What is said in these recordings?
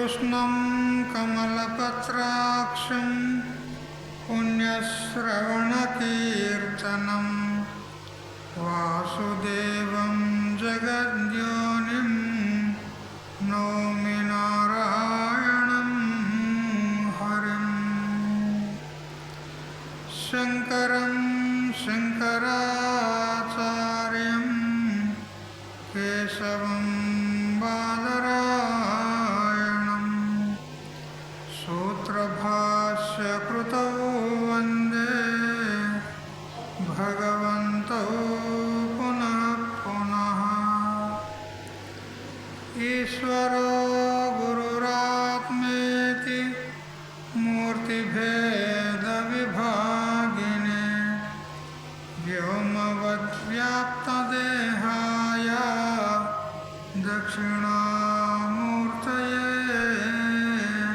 कृष्णं कमलपत्राक्षं पुण्यश्रवणकीर्तनं वासुदेवं जगद्योनिं नौमि नारायणं हरिं। शङ्करं शङ्कराचार्यं केशवं बादरायणं सूत्रभाष्यकृतौ वन्दे भगवन्तौ पुनः पुनः। ईश्वरो गुरुरात्मेति मूर्तिभेदविभागिने व्योमवद्व्याप्तदेहाय दक्षिणामूर्तये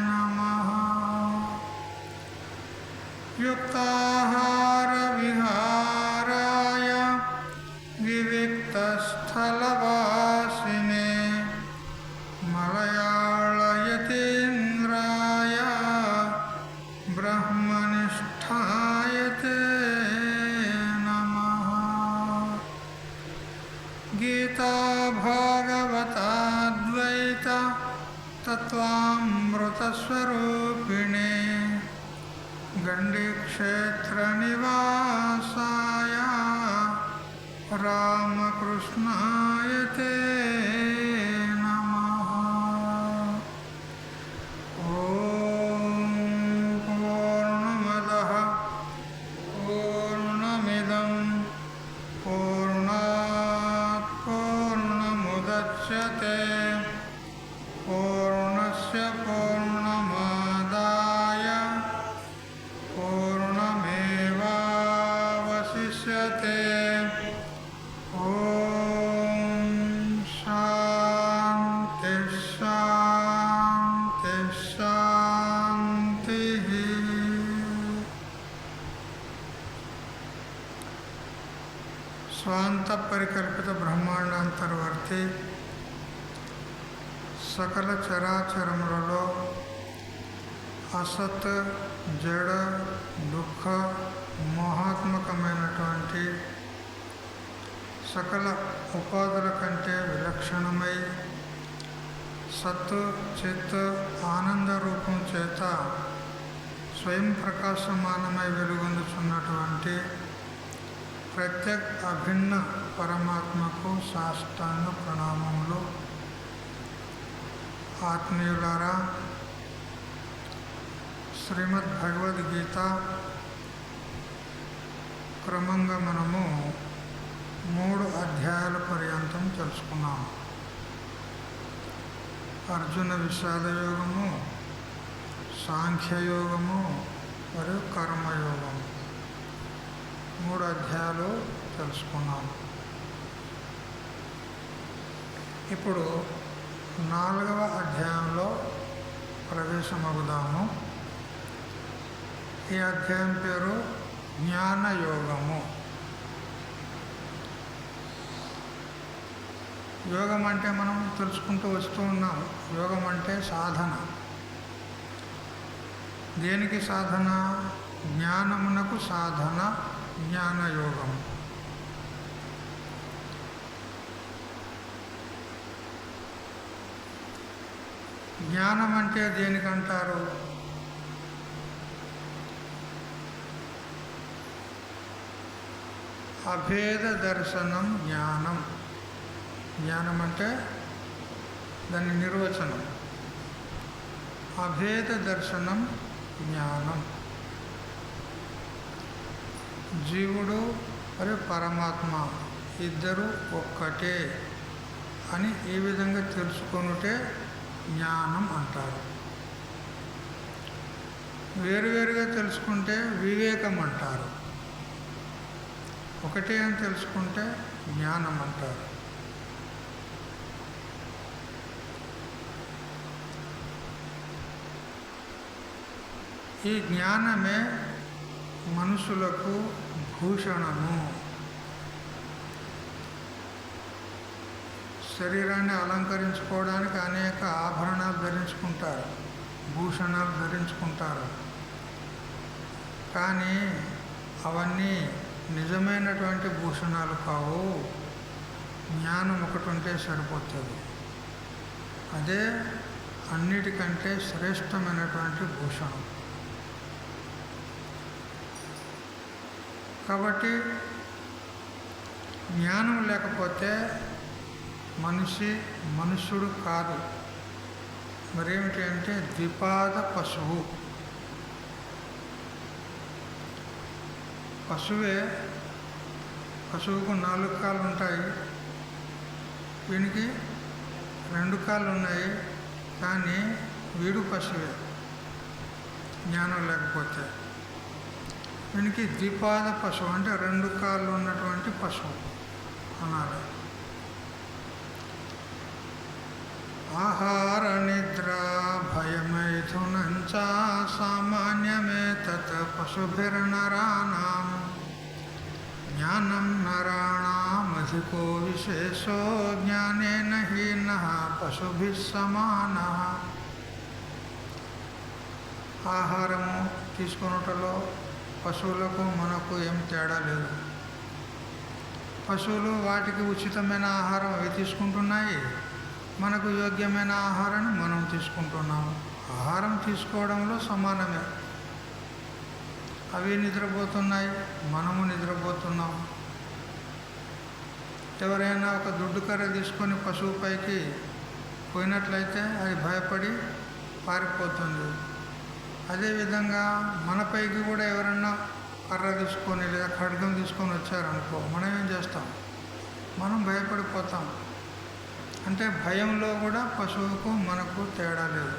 नमः। युक्ताहारविहाराय विविक्तस्थलवासिने मलयाळयतीन्द्राय ब्रह्मनिष्ठाय ते नमः। गीता भागवताद्वैत तत्त्वामृतस्वरूपिणे गण्डीक्षेत्रनिवासाय रामकृष्णाय ते नमः। ॐ पूर्णमदः पूर्णमिदं पूर्णात् पूर्णमुदच्यते पूर्णस्य पूर्णमादाय पूर्णमेवावशिष्यते। ॐ शान्ति शान्ति शान्तिः। స్వాంత పరికల్పిత బ్రహ్మాండాంతర్వర్తి సకల చరాచరములలో అసత్ జడ దుఃఖ మోహాత్మకమైనటువంటి సకల ఉపాధుల కంటే విలక్షణమై సత్ చిత్ ఆనంద రూపం చేత స్వయం ప్రకాశమానమై వెలుగొందుచున్నటువంటి ప్రత్యేక అభిన్న పరమాత్మకు సాష్టాంగ ప్రణామములు. ఆత్మీయులారా, శ్రీమద్ భగవద్గీత క్రమంగా మనము 3 అధ్యాయాల పర్యంతం తెలుసుకున్నాము. అర్జున విషాద యోగము, సాంఖ్యయోగము మరియు కర్మయోగము 3 అధ్యాయాలు తెలుసుకున్నాము. ఇప్పుడు 4వ అధ్యాయంలో ప్రవేశమవుదాము. ఈ అధ్యాయం పేరు జ్ఞానయోగము. యోగం అంటే మనం తెలుసుకుంటూ వస్తూ ఉన్నాం. యోగం అంటే సాధన. దేనికి సాధన? జ్ఞానమునకు సాధన జ్ఞానయోగం. జ్ఞానం అంటే దేనికంటారు? అభేద దర్శనం జ్ఞానం. జ్ఞానం అంటే దాని నిర్వచనం అభేద దర్శనం జ్ఞానం. జీవుడు మరియు పరమాత్మ ఇద్దరు ఒక్కటే అని ఈ విధంగా తెలుసుకొనుటే జ్ఞానం అంటారు. వేరువేరుగా తెలుసుకుంటే వివేకం అంటారు. ఒకటే అని తెలుసుకుంటే జ్ఞానం అంటారు. ఈ జ్ఞానమే మనుషులకు భూషణము. శరీరాన్ని అలంకరించుకోవడానికి అనేక ఆభరణాలు ధరించుకుంటారు, భూషణాలు ధరించుకుంటారు. కానీ అవన్నీ నిజమైనటువంటి భూషణాలు కావు. జ్ఞానం ఒకటి ఉంటే సరిపోతుంది. అదే అన్నిటికంటే శ్రేష్టమైనటువంటి భూషణం. కాబట్టి జ్ఞానం లేకపోతే మనుష్యుడు కాదు. మరేమిటి అంటే ద్విపాద పశువు. పశువుకు 4 కాళ్ళు ఉంటాయి, వీనికి 2 కాళ్ళు ఉన్నాయి. కానీ వీడు పశువే జ్ఞానం లేకపోతే. వీనికి ద్విపాద పశువు అంటే 2 కాళ్ళు ఉన్నటువంటి పశువు అనాలి. ఆహార నిద్ర భయమైథునంచ సామాన్యమే తత్ పశుభిర్నరాణాం జ్ఞానం నరాణామధికో విశేషో జ్ఞానేన హీనః పశుభిః సమానః. ఆహారము తీసుకొనుటలో పశువులకు మనకు ఏం తేడా లేదు. పశువులు వాటికి ఉచితమైన ఆహారం అవి తీసుకుంటున్నాయి, మనకు యోగ్యమైన ఆహారాన్ని మనం తీసుకుంటున్నాము. ఆహారం తీసుకోవడంలో సమానమే. అవి నిద్రపోతున్నాయి, మనము నిద్రపోతున్నాము. ఎవరైనా ఒక దుడ్డు కర్ర తీసుకొని పశువు పైకి పోయినట్లయితే అది భయపడి పారిపోతుంది. అదేవిధంగా మన పైకి కూడా ఎవరన్నా కర్ర తీసుకొని లేదా ఖడ్గం తీసుకొని వచ్చారనుకో, మనం ఏం చేస్తాం? మనం భయపడిపోతాం. అంటే భయంలో కూడా పశువుకు మనకు తేడా లేదు.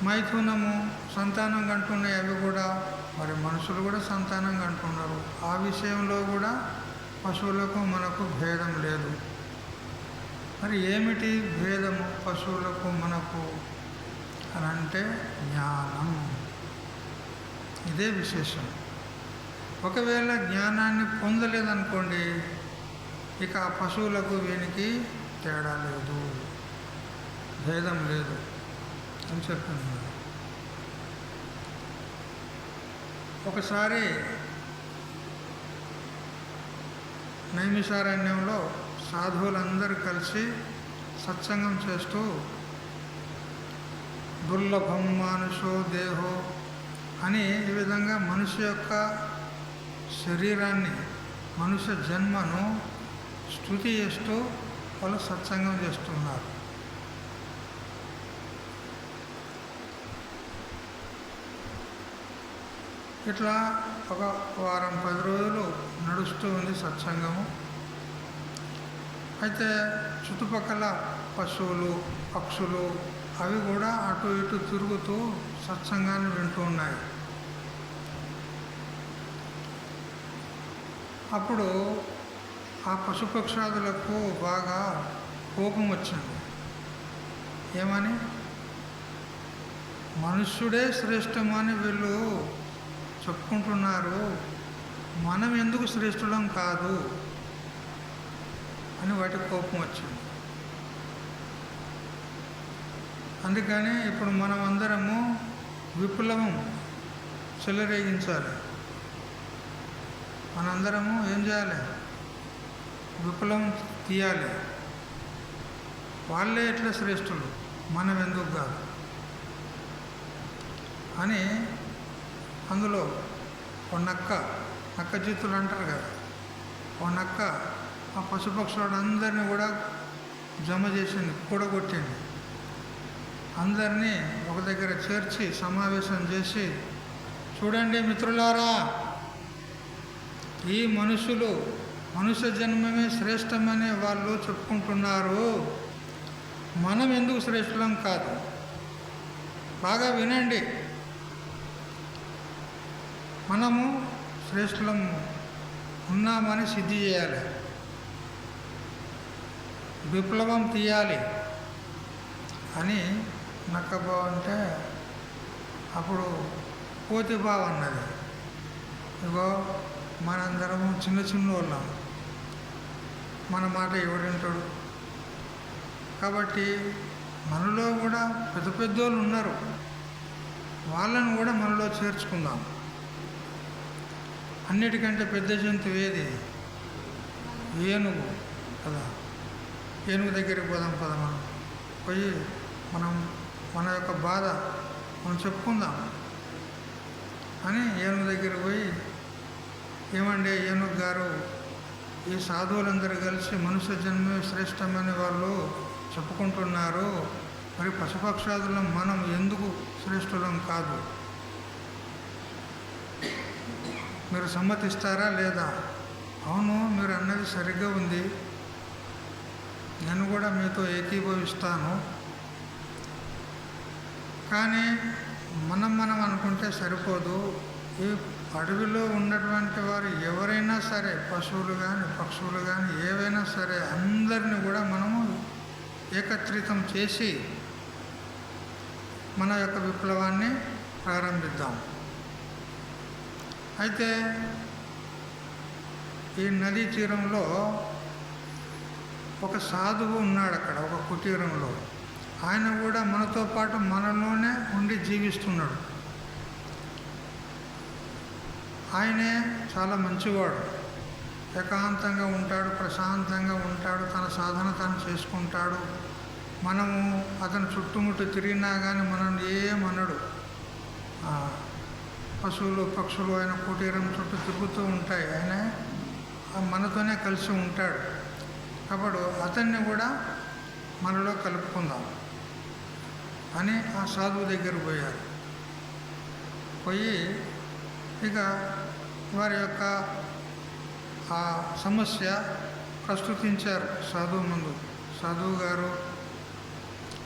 మైథునము, సంతానం కంటున్నాయి అవి కూడా. మరి మనుషులు కూడా సంతానం కంటున్నారు. ఆ విషయంలో కూడా పశువులకు మనకు భేదం లేదు. మరి ఏమిటి భేదము పశువులకు మనకు అని అంటే జ్ఞానం. ఇదే విశేషం. ఒకవేళ జ్ఞానాన్ని పొందలేదనుకోండి, ఇక ఆ పశువులకు వీనికి తేడా లేదు, భేదం లేదు అని చెప్తున్నారు. ఒకసారి నైమిషారణ్యంలో సాధువులందరూ కలిసి సత్సంగం చేస్తూ దుర్లభం మానుషో దేహో అని ఈ విధంగా మనిషి యొక్క శరీరాన్ని, మనుష్య జన్మను స్తుతి చేస్తూ వాళ్ళు సత్సంగం చేస్తున్నారు. ఇట్లా ఒక వారం 10 రోజులు నడుస్తూ ఉంది సత్సంగము. అయితే చుట్టుపక్కల పశువులు, పక్షులు అవి కూడా అటు ఇటు తిరుగుతూ సత్సంగాన్ని వింటూ ఉన్నాయి. అప్పుడు ఆ పశుపక్షాదులకు బాగా కోపం వచ్చింది. ఏమని? మనుష్యుడే శ్రేష్టమని వీళ్ళు చెప్పుకుంటున్నారు, మనం ఎందుకు శ్రేష్ఠులం కాదు అని వాటికి కోపం వచ్చింది. అందుకని ఇప్పుడు మనం అందరము విప్లవం చెలరేగించాలి. మనందరము ఏం చేయాలి? విప్లవం తీయాలి. వాళ్ళే ఎట్లా శ్రేష్ఠులు, మనం ఎందుకు కాదు అని. అందులో ఒక నక్క జీతులు అంటారు కదా, ఒక నక్క ఆ పశుపక్షులందరినీ కూడా జమ చేసింది, కూడగొట్టింది. అందరినీ ఒక దగ్గర చేర్చి సమావేశం చేసి, చూడండి మిత్రులారా, ఈ మనుష్య జన్మమే శ్రేష్టమని వాళ్ళు చెప్పుకుంటున్నారు, మనం ఎందుకు శ్రేష్ఠులం కాదు? బాగా వినండి, మనము శ్రేష్ఠులం ఉన్నామని సిద్ధి చేయాలి, విప్లవం తీయాలి అని నక్కబావ అంటే, అప్పుడు కోతి బావ అన్నది, ఇగో మనందరము చిన్న వాళ్ళం, మన మాట ఎవడింటాడు? కాబట్టి మనలో కూడా పెద్ద పెద్దోళ్ళు ఉన్నారు, వాళ్ళను కూడా మనలో చేర్చుకుందాం. అన్నిటికంటే పెద్ద జంతువు ఏది? ఏనుగు కదా. ఏనుగు దగ్గరికి పోదాం పద. మనం పోయి మన యొక్క బాధ మనం చెప్పుకుందాం అని ఏనుగు దగ్గరికి పోయి, ఏమండి ఏనుగు గారు, ఈ సాధువులందరూ కలిసి మనుష్య జన్మే శ్రేష్టమని వాళ్ళు చెప్పుకుంటున్నారు, మరి పశుపక్షాదులం మనం ఎందుకు శ్రేష్ఠులం కాదు? మీరు సమ్మతిస్తారా లేదా? అవును, మీరు అన్నది సరిగ్గా ఉంది, నేను కూడా మీతో ఏకీభవిస్తాను. కానీ మనం అనుకుంటే సరిపోదు. ఈ అడవిలో ఉన్నటువంటి వారు ఎవరైనా సరే, పశువులు కానీ పక్షువులు కానీ ఏవైనా సరే, అందరినీ కూడా మనము ఏకత్రితం చేసి మన యొక్క విప్లవాన్ని ప్రారంభిద్దాం. అయితే ఈ నదీ తీరంలో ఒక సాధువు ఉన్నాడు, అక్కడ ఒక కుటీరంలో. ఆయన కూడా మనతో పాటు మనలోనే ఉండి జీవిస్తున్నాడు. ఆయనే చాలా మంచివాడు, ఏకాంతంగా ఉంటాడు, ప్రశాంతంగా ఉంటాడు, తన సాధన తను చేసుకుంటాడు. మనము అతను చుట్టుముట్టు తిరిగినా కానీ మనం ఏమనడు. పశువులు పక్షులు ఆయన కుటీరం చుట్టూ తిరుగుతూ ఉంటాయి, ఆయన మనతోనే కలిసి ఉంటాడు. కాబట్టి అతన్ని కూడా మనలో కలుపుకుందాం అని ఆ సాధువు దగ్గర పోయారు. పోయి ఇక వారి యొక్క ఆ సమస్య ప్రస్తుతించారు సాధువు ముందు. సాధువు గారు,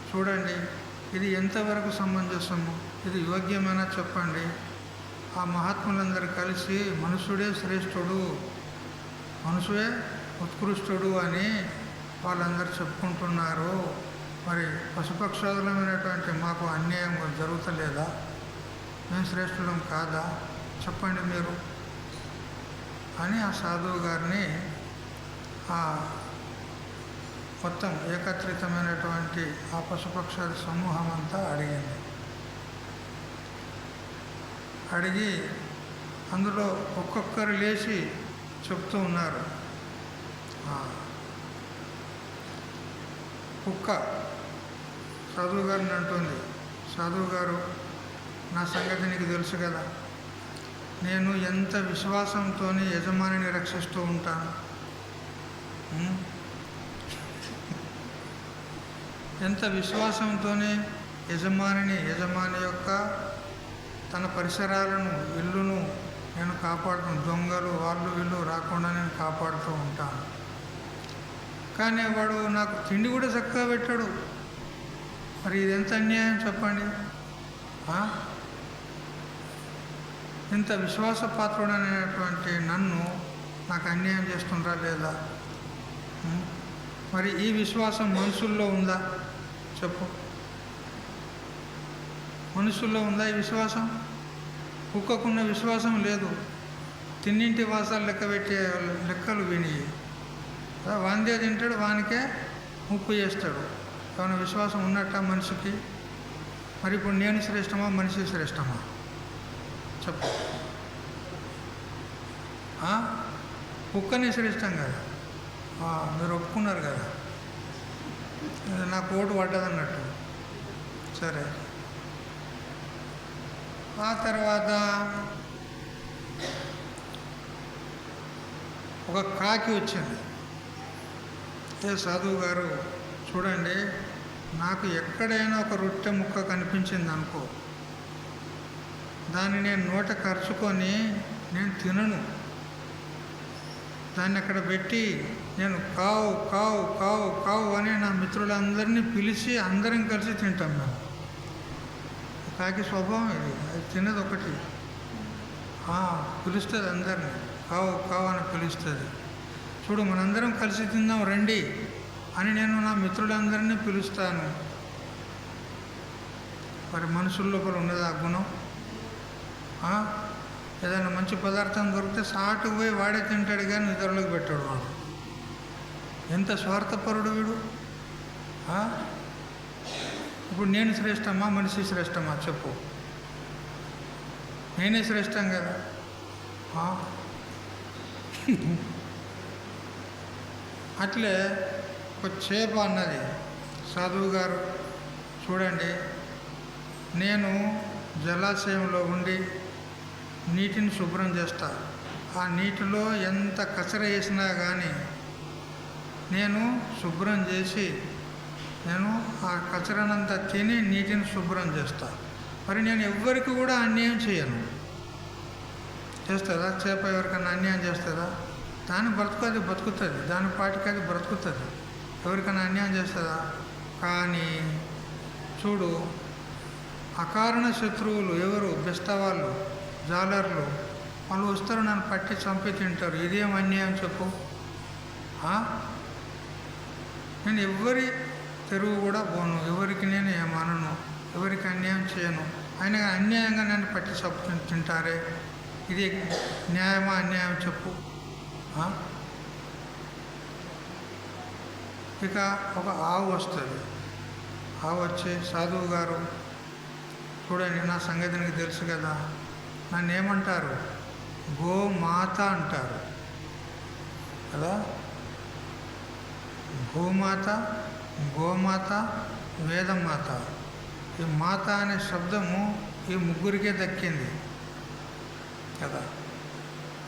చూడండి, ఇది ఎంతవరకు సమంజసము, ఇది యోగ్యమైనా చెప్పండి. ఆ మహాత్ములందరూ కలిసి మనుషుడే శ్రేష్ఠుడు, మనుషుడే ఉత్కృష్టుడు అని వాళ్ళందరూ చెప్పుకుంటున్నారు. మరి పశుపక్షాదులమైనటువంటి మాకు అన్యాయం జరుగుతలేదా? మేము శ్రేష్ఠులం కాదా? చెప్పండి మీరు అని ఆ సాధువు గారిని మొత్తం ఏకత్రితమైనటువంటి ఆ పశుపక్షాల సమూహం అంతా అడిగింది. అడిగి అందులో ఒక్కొక్కరు లేచి చెప్తూ ఉన్నారు. కుక్క సాధువు గారిని అంటుంది, సాధువు గారు, నా సంగతి నీకు తెలుసు కదా, నేను ఎంత విశ్వాసంతో యజమానిని రక్షిస్తూ ఉంటాను. ఎంత విశ్వాసంతో యజమాని యొక్క తన పరిసరాలను, ఇల్లును నేను కాపాడుతాను. దొంగలు వాళ్ళు వీళ్ళు రాకుండా నేను కాపాడుతూ ఉంటాను. కానీ వాడు నాకు తిండి కూడా చక్కగా పెట్టాడు. మరి ఇది ఎంత అన్యాయం చెప్పండి. ఇంత విశ్వాసపాత్రుడైనటువంటి నన్ను నాకు అన్యాయం చేస్తుండ్రా లేదా? మరి ఈ విశ్వాసం మనుషుల్లో ఉందా చెప్పు? మనుషుల్లో ఉందా ఈ విశ్వాసం? కుక్కకున్న విశ్వాసం లేదు. తిన్నింటి వాసాలు లెక్కలు విని వాందే తింటాడు, వానికే ముప్పు చేస్తాడు. ఏమైనా విశ్వాసం ఉన్నట్ట మనిషికి? మరి ఇప్పుడు నేను శ్రేష్టమా, మనిషి శ్రేష్టమా చెప్పు? కుక్కనే శ్రేష్టం కదా, మీరు ఒప్పుకున్నారు కదా, నాకు ఓటు పడ్డదన్నట్టు. సరే, ఆ తర్వాత ఒక కాకి వచ్చింది. ఏ సాధువు గారు, చూడండి, నాకు ఎక్కడైనా ఒక రొట్టె ముక్క కనిపించింది అనుకో, దాన్ని నేను నోట ఖర్చుకొని నేను తినను. దాన్ని అక్కడ పెట్టి నేను కావు కావు కావు కావు అని నా మిత్రులందరినీ పిలిచి అందరం కలిసి తింటాం. మేము కాకి స్వభావం ఇది, అది తినదు ఒకటి, పిలుస్తుంది అందరినీ, కావు కావు అని పిలుస్తుంది. చూడు, మనందరం కలిసి తిందాం రండి అని నేను నా మిత్రులందరినీ పిలుస్తాను. మరి మనుషుల లోపల ఉన్నది ఆ గుణం? ఏదైనా మంచి పదార్థం దొరికితే సాటుకు పోయి వాడే తింటాడు, కానీ ఇతరులకు పెట్టాడు వాడు. ఎంత స్వార్థపరుడు వీడు. ఇప్పుడు నేను శ్రేష్టమా, మనిషి శ్రేష్టమా చెప్పు? నేనే శ్రేష్టం కదా. అట్లే ఒక చేప అన్నది సాధువు గారు చూడండి, నేను జలాశయంలో ఉండి నీటిని శుభ్రం చేస్తా. ఆ నీటిలో ఎంత కచర వేసినా కానీ నేను శుభ్రం చేసి నేను ఆ కచరనంతా తిని నీటిని శుభ్రం చేస్తా. మరి నేను ఎవ్వరికి కూడా అన్యాయం చేయను. చేస్తుందా చేప? ఎవరికైనా అన్యాయం చేస్తుందా? దాని బ్రతుకు అది బతుకుతుంది, దాని పాటికి అది బ్రతుకుతుంది. ఎవరికైనా అన్యాయం చేస్తుందా? కానీ చూడు, అకారణ శత్రువులు ఎవరు? బెస్తవాళ్ళు, జాలర్లు, వాళ్ళు వస్తారు, నన్ను పట్టి చంపి తింటారు. ఇదేం అన్యాయం చెప్పు? నేను ఎవరి తెరువు కూడా పోను, ఎవరికి నేను ఏమనను, ఎవరికి అన్యాయం చేయను. ఆయన అన్యాయంగా నన్ను పట్టి చంపి తింటారే, ఇది న్యాయమా అన్యాయం చెప్పు? ఇక ఒక ఆవు వస్తుంది. ఆవు వచ్చి, సాధువు గారు చూడండి, నా సంగతి నీకు తెలుసు కదా, నన్ను ఏమంటారు? గోమాత అంటారు కదా. భూమాత, గోమాత, వేదమాత. ఈ మాత అనే శబ్దము ఈ ముగ్గురికే దక్కింది కదా.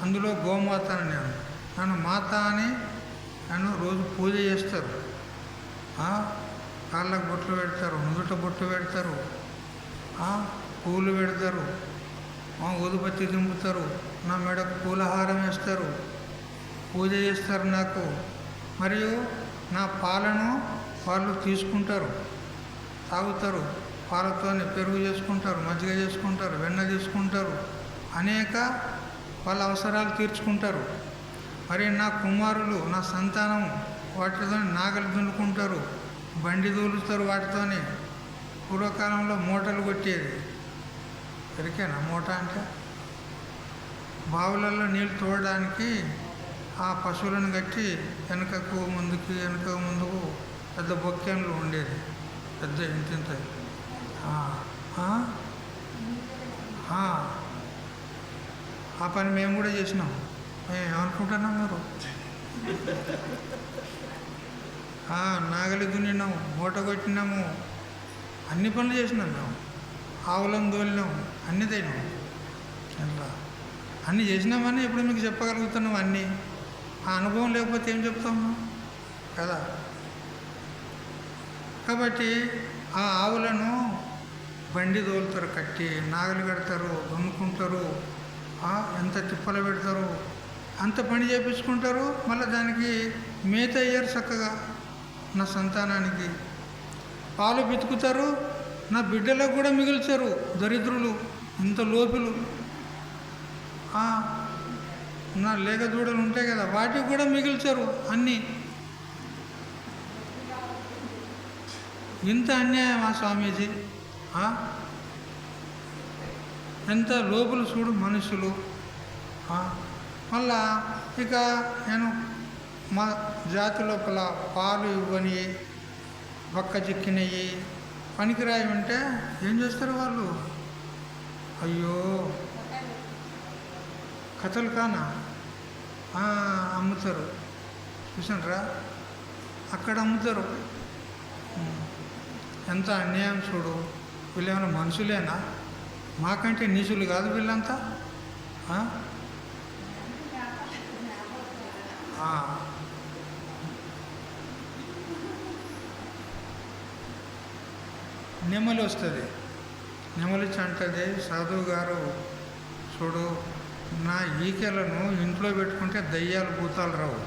అందులో గోమాత అని నన్ను మాత అని నన్ను రోజు పూజ చేస్తారు. కాళ్ళకు బొట్లు పెడతారు, నుదుట బొట్టు పెడతారు, పూలు పెడతారు, ఊదుబత్తి దింపుతారు, నా మెడకు పూలహారం వేస్తారు, పూజ చేస్తారు నాకు. మరియు నా పాలను వాళ్ళు తీసుకుంటారు, తాగుతారు, పాలతోని పెరుగు చేసుకుంటారు, మజ్జిగ చేసుకుంటారు, వెన్న తీసుకుంటారు, అనేక వాళ్ళ అవసరాలు తీర్చుకుంటారు. మరి నా కుమారులు, నా సంతానం వాటితో నాగలు దున్నుకుంటారు, బండి దూలుతారు వాటితోని. పూర్వకాలంలో మూటలు కొట్టేది, ఎరికేనా మూట అంటే? బావులలో నీళ్ళు తోడడానికి ఆ పశువులను కట్టి వెనకకు ముందుకు వెనక ముందుకు పెద్ద బొక్కెన్లు ఉండేది, పెద్ద ఇంతింత. ఆ పని మేము కూడా చేసినాం. ఏమనుకుంటున్నాం మీరు? నాగలి దున్నినాము, మూట కొట్టినాము, అన్ని పనులు చేసినాం మేము. ఆవులను దోలినాము, అన్నీ తినాము. అట్లా అన్నీ చేసినామని ఇప్పుడు మీకు చెప్పగలుగుతున్నాం అన్నీ. ఆ అనుభవం లేకపోతే ఏం చెప్తాము కదా. కాబట్టి ఆ ఆవులను బండి దోలుతారు, కట్టి నాగలి కడతారు, దున్నుకుంటారు, ఎంత తిప్పలు పెడతారు, అంత పని చేయించుకుంటారు. మళ్ళీ దానికి మేత అయ్యారు చక్కగా. నా సంతానానికి పాలు పితుకుతారు, నా బిడ్డలకు కూడా మిగిల్చారు. దరిద్రులు, ఇంత లోపులు. నా లేక దూడలు ఉంటాయి కదా, వాటికి కూడా మిగిల్చారు అన్నీ. ఇంత అన్యాయమా స్వామీజీ? ఎంత లోపులు చూడు మనుషులు. మళ్ళా ఇక నేను మా జాతి లోపల పాలు ఇవ్వని, బక్క చిక్కినవి, పనికిరాయి ఉంటే ఏం చేస్తారు వాళ్ళు? అయ్యో కథలు కానా అమ్ముతారు, చూసారా? అక్కడ అమ్ముతారు. ఎంత అన్యాయం చూడు. వీళ్ళేమైనా మనుషులేనా? మాకంటే నీచులు కాదు వీళ్ళంతా. నెమలి వస్తుంది, నెమలి అంటది, సాధువు గారు చూడు, నా ఈకెలను ఇంట్లో పెట్టుకుంటే దయ్యాలు భూతాలు రావు.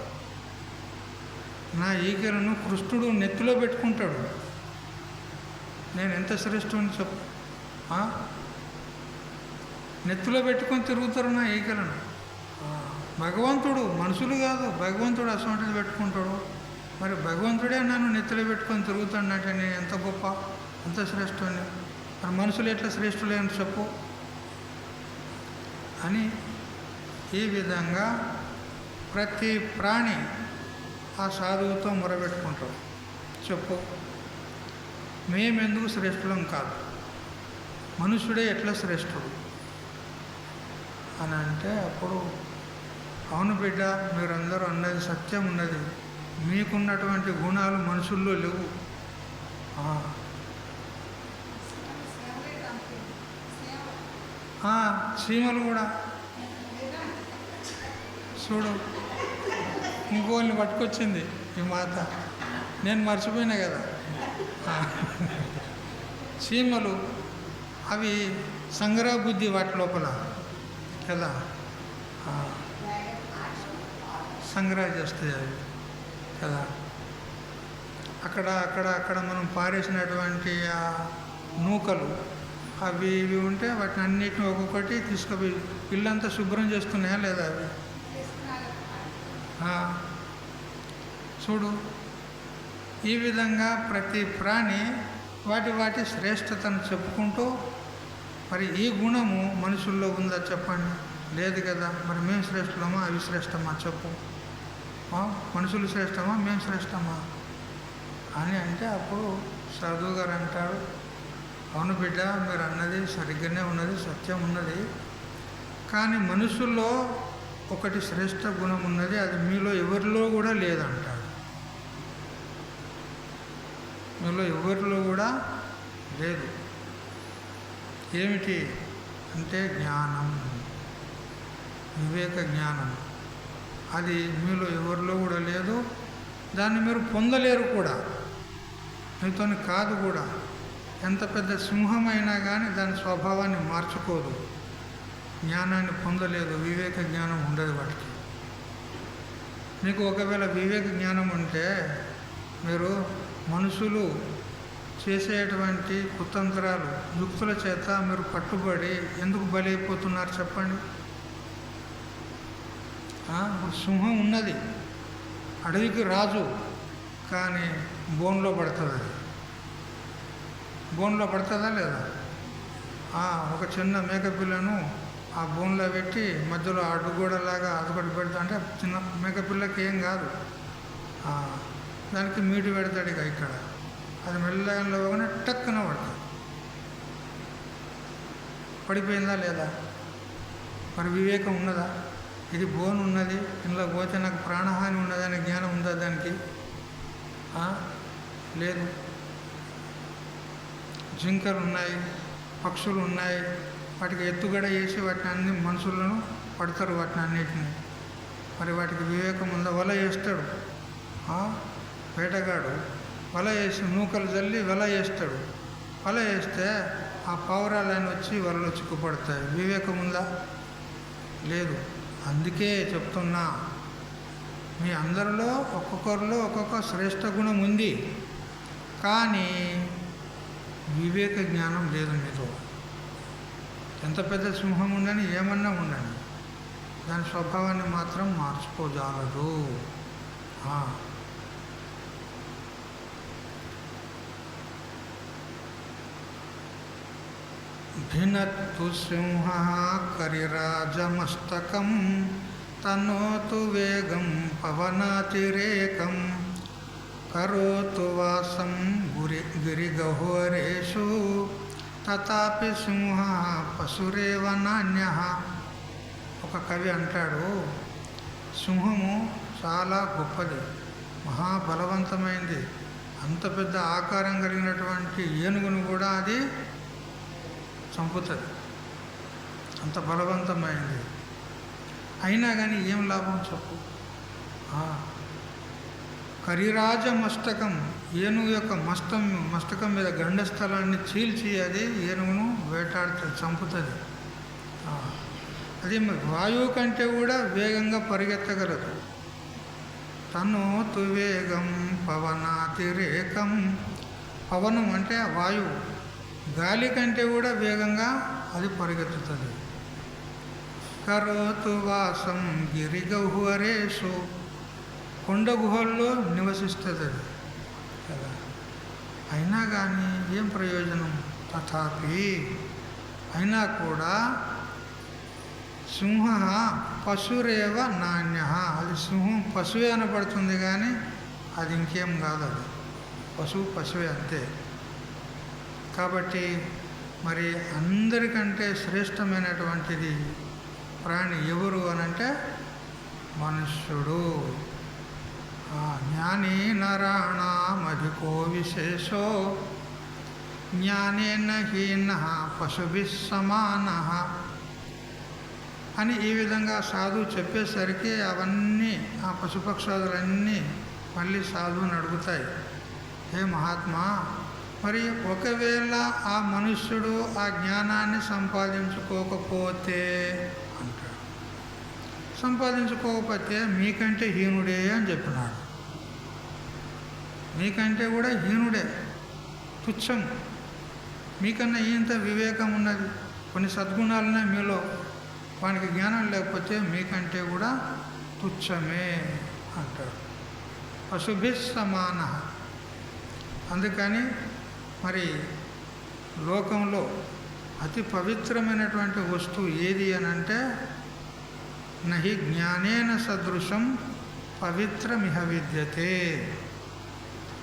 నా ఈకెలను కృష్ణుడు నెత్తిలో పెట్టుకుంటాడు. నేను ఎంత శ్రేష్ఠుని చెప్పు. నెత్తిలో పెట్టుకొని తిరుగుతారు నా ఈకెలను. భగవంతుడు, మనుషులు కాదు, భగవంతుడు అసంటిది పెట్టుకుంటాడు. మరి భగవంతుడే నన్ను నెత్తిలో పెట్టుకొని తిరుగుతాడంటే నేను ఎంత గొప్ప, ఎంత శ్రేష్ఠుని. మరి మనుషులు ఎట్లా శ్రేష్ఠులే అని చెప్పు అని. ఈ విధంగా ప్రతి ప్రాణి ఆ సాధువుతో మొరబెట్టుకుంటాడు, చెప్పు మేమెందుకు శ్రేష్ఠులం కాదు, మనుషుడే ఎట్లా శ్రేష్ఠుడు అని అంటే, అప్పుడు అవును బిడ్డ, మీరందరూ అన్నది సత్యం ఉన్నది, మీకున్నటువంటి గుణాలు మనుషుల్లో లేవు. చీమలు కూడా చూడు, ఇంకోళ్ళని పట్టుకొచ్చింది ఈ మాత, నేను మర్చిపోయినా కదా. చీమలు అవి సంగ్రహ బుద్ధి వాటి లోపల కదా, సంగ్రహం చేస్తాయి అవి కదా. అక్కడ మనం పారేసినటువంటి ఆ నూకలు అవి ఇవి ఉంటే వాటిని అన్నిటిని ఒక్కొక్కటి తీసుకుపోయి ఇల్లంతా శుభ్రం చేస్తున్నాయా లేదా అవి? చూడు, ఈ విధంగా ప్రతి ప్రాణి వాటి శ్రేష్టతను చెప్పుకుంటూ, మరి ఈ గుణము మనుషుల్లో ఉందా చెప్పండి? లేదు కదా. మరి మేము శ్రేష్ఠమా అవి శ్రేష్టమా చెప్పు? మనుషులు శ్రేష్టమా మేము శ్రేష్టమా అని అంటే, అప్పుడు సాధువు గారు అంటారు, అవును బిడ్డ, మీరు అన్నది సరిగ్గానే ఉన్నది, సత్యం ఉన్నది, కానీ మనుషుల్లో ఒకటి శ్రేష్ఠ గుణం ఉన్నది, అది మీలో ఎవరిలో కూడా లేదంటాడు. మీలో ఎవరిలో కూడా లేదు. ఏమిటి అంటే జ్ఞానం, వివేక జ్ఞానం. అది మీలో ఎవరిలో కూడా లేదు, దాన్ని మీరు పొందలేరు కూడా, మీతో కాదు కూడా. ఎంత పెద్ద సింహమైనా కానీ దాని స్వభావాన్ని మార్చుకోదు, జ్ఞానాన్ని పొందలేదు, వివేక జ్ఞానం ఉండదు వాటికి. మీకు ఒకవేళ వివేక జ్ఞానం ఉంటే మీరు మనుషులు చేసేటువంటి కుతంత్రాలు యుక్తుల చేత మీరు పట్టుబడి ఎందుకు బలైపోతున్నారు చెప్పండి? ఇప్పుడు సింహం ఉన్నది, అడవికి రాజు, కానీ బోన్లో పడుతుంది. అది బోన్లో పడుతుందా లేదా? ఒక చిన్న మేకపిల్లను ఆ బోన్లో పెట్టి మధ్యలో అడ్డుగోడలాగా అదొకటి పెడతా అంటే చిన్న మేకపిల్లకి ఏం కాదు, దానికి మీటు పెడతాడు. ఇక ఇక్కడ అది మెల్లగా పోగానే టక్కున పడుతుంది. పడిపోయిందా లేదా? మరి వివేకం ఉన్నదా? ఇది బోన్ ఉన్నది, ఇందులో పోతే నాకు ప్రాణహాని ఉన్నదనే జ్ఞానం ఉందా దానికి? లేదు. జింకలు ఉన్నాయి, పక్షులు ఉన్నాయి, వాటికి ఎత్తుగడ వేసి వాటిని అన్ని మనుషులను పడతారు వాటిని అన్నిటిని. మరి వాటికి వివేకం ఉందా? వల వేస్తాడు వేటగాడు, వల వేసి నూకలు చల్లి వల వేస్తాడు. వల వేస్తే ఆ పావురాలన్నీ వచ్చి వలలో చిక్కుపడతాయి. వివేకం ఉందా? లేదు. అందుకే చెప్తున్నా, మీ అందరిలో ఒక్కొక్కరిలో ఒక్కొక్క శ్రేష్ఠ గుణం ఉంది, కానీ వివేక జ్ఞానం లేదు మీతో. ఎంత పెద్ద సింహం ఉందని ఏమన్నా ఉండండి, దాని స్వభావాన్ని మాత్రం మార్చుకోజాలదు. భినత్తు సింహ కరిరాజమస్తకం తనోతు వేగం పవనాతిరేకం కరోతు వాసం గిరిగహోరేషు తథాపి సింహ పశురేవ నాణ్యః. ఒక కవి అంటాడు, సింహము చాలా గొప్పది, మహాబలవంతమైంది. అంత పెద్ద ఆకారం కలిగినటువంటి ఏనుగును కూడా అది చంపుతుంది, అంత బలవంతమైంది. అయినా కానీ ఏం లాభం చెప్పు? కరిరాజ మస్తకం, ఏనుగు యొక్క మస్తకం మీద గండస్థలాన్ని చీల్చి అది ఏనుగును వేటాడుతుంది, చంపుతుంది. అది వాయువు కంటే కూడా వేగంగా పరిగెత్తగలదు. తనోతు వేగం పవనాతిరేకం. పవనం అంటే వాయువు, గాలి కంటే కూడా వేగంగా అది పరిగెత్తుతుంది. కరోతు వాసం గిరిగహ్వరేషు. కొండ గుహల్లో నివసిస్తుంది అది కదా. అయినా కానీ ఏం ప్రయోజనం? తథాపి అయినా కూడా సింహ పశురేవ నాణ్య, అది సింహం పశువే అనబడుతుంది కానీ అది ఇంకేం కాదు, అది పశువే అంతే. కాబట్టి మరి అందరికంటే శ్రేష్టమైనటువంటిది ప్రాణి ఎవరు అనంటే మనుష్యుడు. జ్ఞానీ నరాణమధికో విశేషో జ్ఞానేన హీన పశుభిః సమానః అని ఈ విధంగా సాధువు చెప్పేసరికి అవన్నీ ఆ పశుపక్షాదులన్నీ మళ్ళీ సాధువుని అడుగుతాయి, హే మహాత్మా, మరి ఒకవేళ ఆ మనుష్యుడు ఆ జ్ఞానాన్ని సంపాదించుకోకపోతే అంటాడు. సంపాదించుకోకపోతే మీకంటే హీనుడే అని చెప్పినాడు. మీకంటే కూడా హీనుడే, తుచ్చం. మీకన్నా ఇంత వివేకం ఉన్నది, కొన్ని సద్గుణాలున్నాయి మీలో, వానికి జ్ఞానం లేకపోతే మీకంటే కూడా తుచ్చమే అంటాడు. పశుభిః సమానః. అందుకని మరి లోకంలో అతి పవిత్రమైనటువంటి వస్తువు ఏది అని అంటే నహి జ్ఞానేన సదృశం పవిత్రమిహ విద్యతే.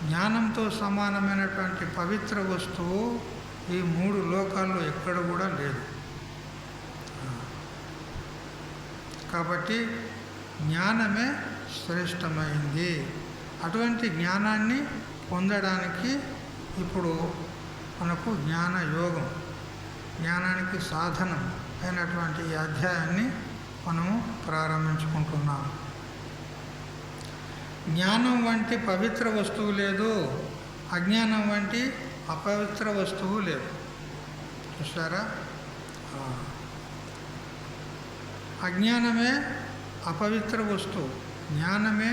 జ్ఞానంతో సమానమైనటువంటి పవిత్ర వస్తువు ఈ 3 లోకాల్లో ఎక్కడ కూడా లేదు. కాబట్టి జ్ఞానమే శ్రేష్టమైంది. అటువంటి జ్ఞానాన్ని పొందడానికి ఇప్పుడు మనకు జ్ఞాన యోగం, జ్ఞానానికి సాధనం అయినటువంటి ఈ అధ్యాయాన్ని మనము ప్రారంభించుకుంటున్నాం. జ్ఞానం వంటి పవిత్ర వస్తువు లేదు, అజ్ఞానం వంటి అపవిత్ర వస్తువు లేదు. చూసారా? అజ్ఞానమే అపవిత్ర వస్తువు, జ్ఞానమే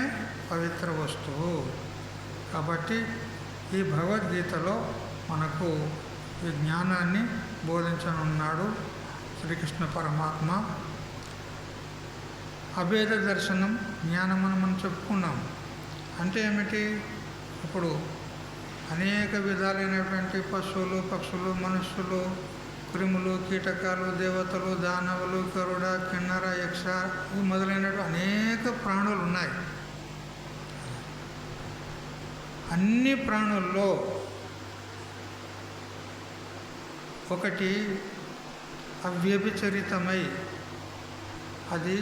పవిత్ర వస్తువు. కాబట్టి ఈ భగవద్గీతలో మనకు ఈ జ్ఞానాన్ని బోధించనున్నాడు శ్రీకృష్ణ పరమాత్మ. అభేద దర్శనం జ్ఞానం అని మనం చెప్పుకున్నాం. అంటే ఏమిటి? ఇప్పుడు అనేక విధాలైనటువంటి పశువులు, పక్షులు, మనుష్యులు, క్రిములు, కీటకాలు, దేవతలు, దానవులు, గరుడ, కిన్నర, యక్ష మొదలైనటువంటి అనేక ప్రాణులు ఉన్నాయి. అన్ని ప్రాణుల్లో ఒకటి అవ్యభిచరితమై అది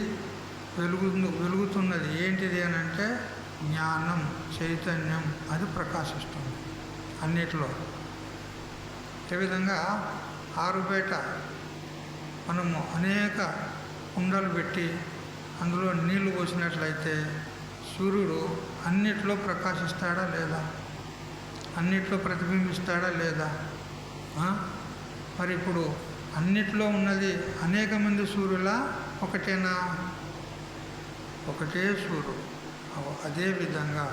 వెలుగుతున్నది. ఏంటిది అని అంటే జ్ఞానం, చైతన్యం, అది ప్రకాశిస్తుంది అన్నిటిలో. ఏ విధంగా ఆరుబయట మనము అనేక కుండలు పెట్టి అందులో నీళ్లు పోసినట్లయితే సూర్యుడు అన్నిట్లో ప్రకాశిస్తాడా లేదా? అన్నిట్లో ప్రతిబింబిస్తాడా లేదా? మరి ఇప్పుడు అన్నిట్లో ఉన్నది అనేక మంది సూర్యులా, ఒకటేనా? ఒకటే సూర్యుడు. అదేవిధంగా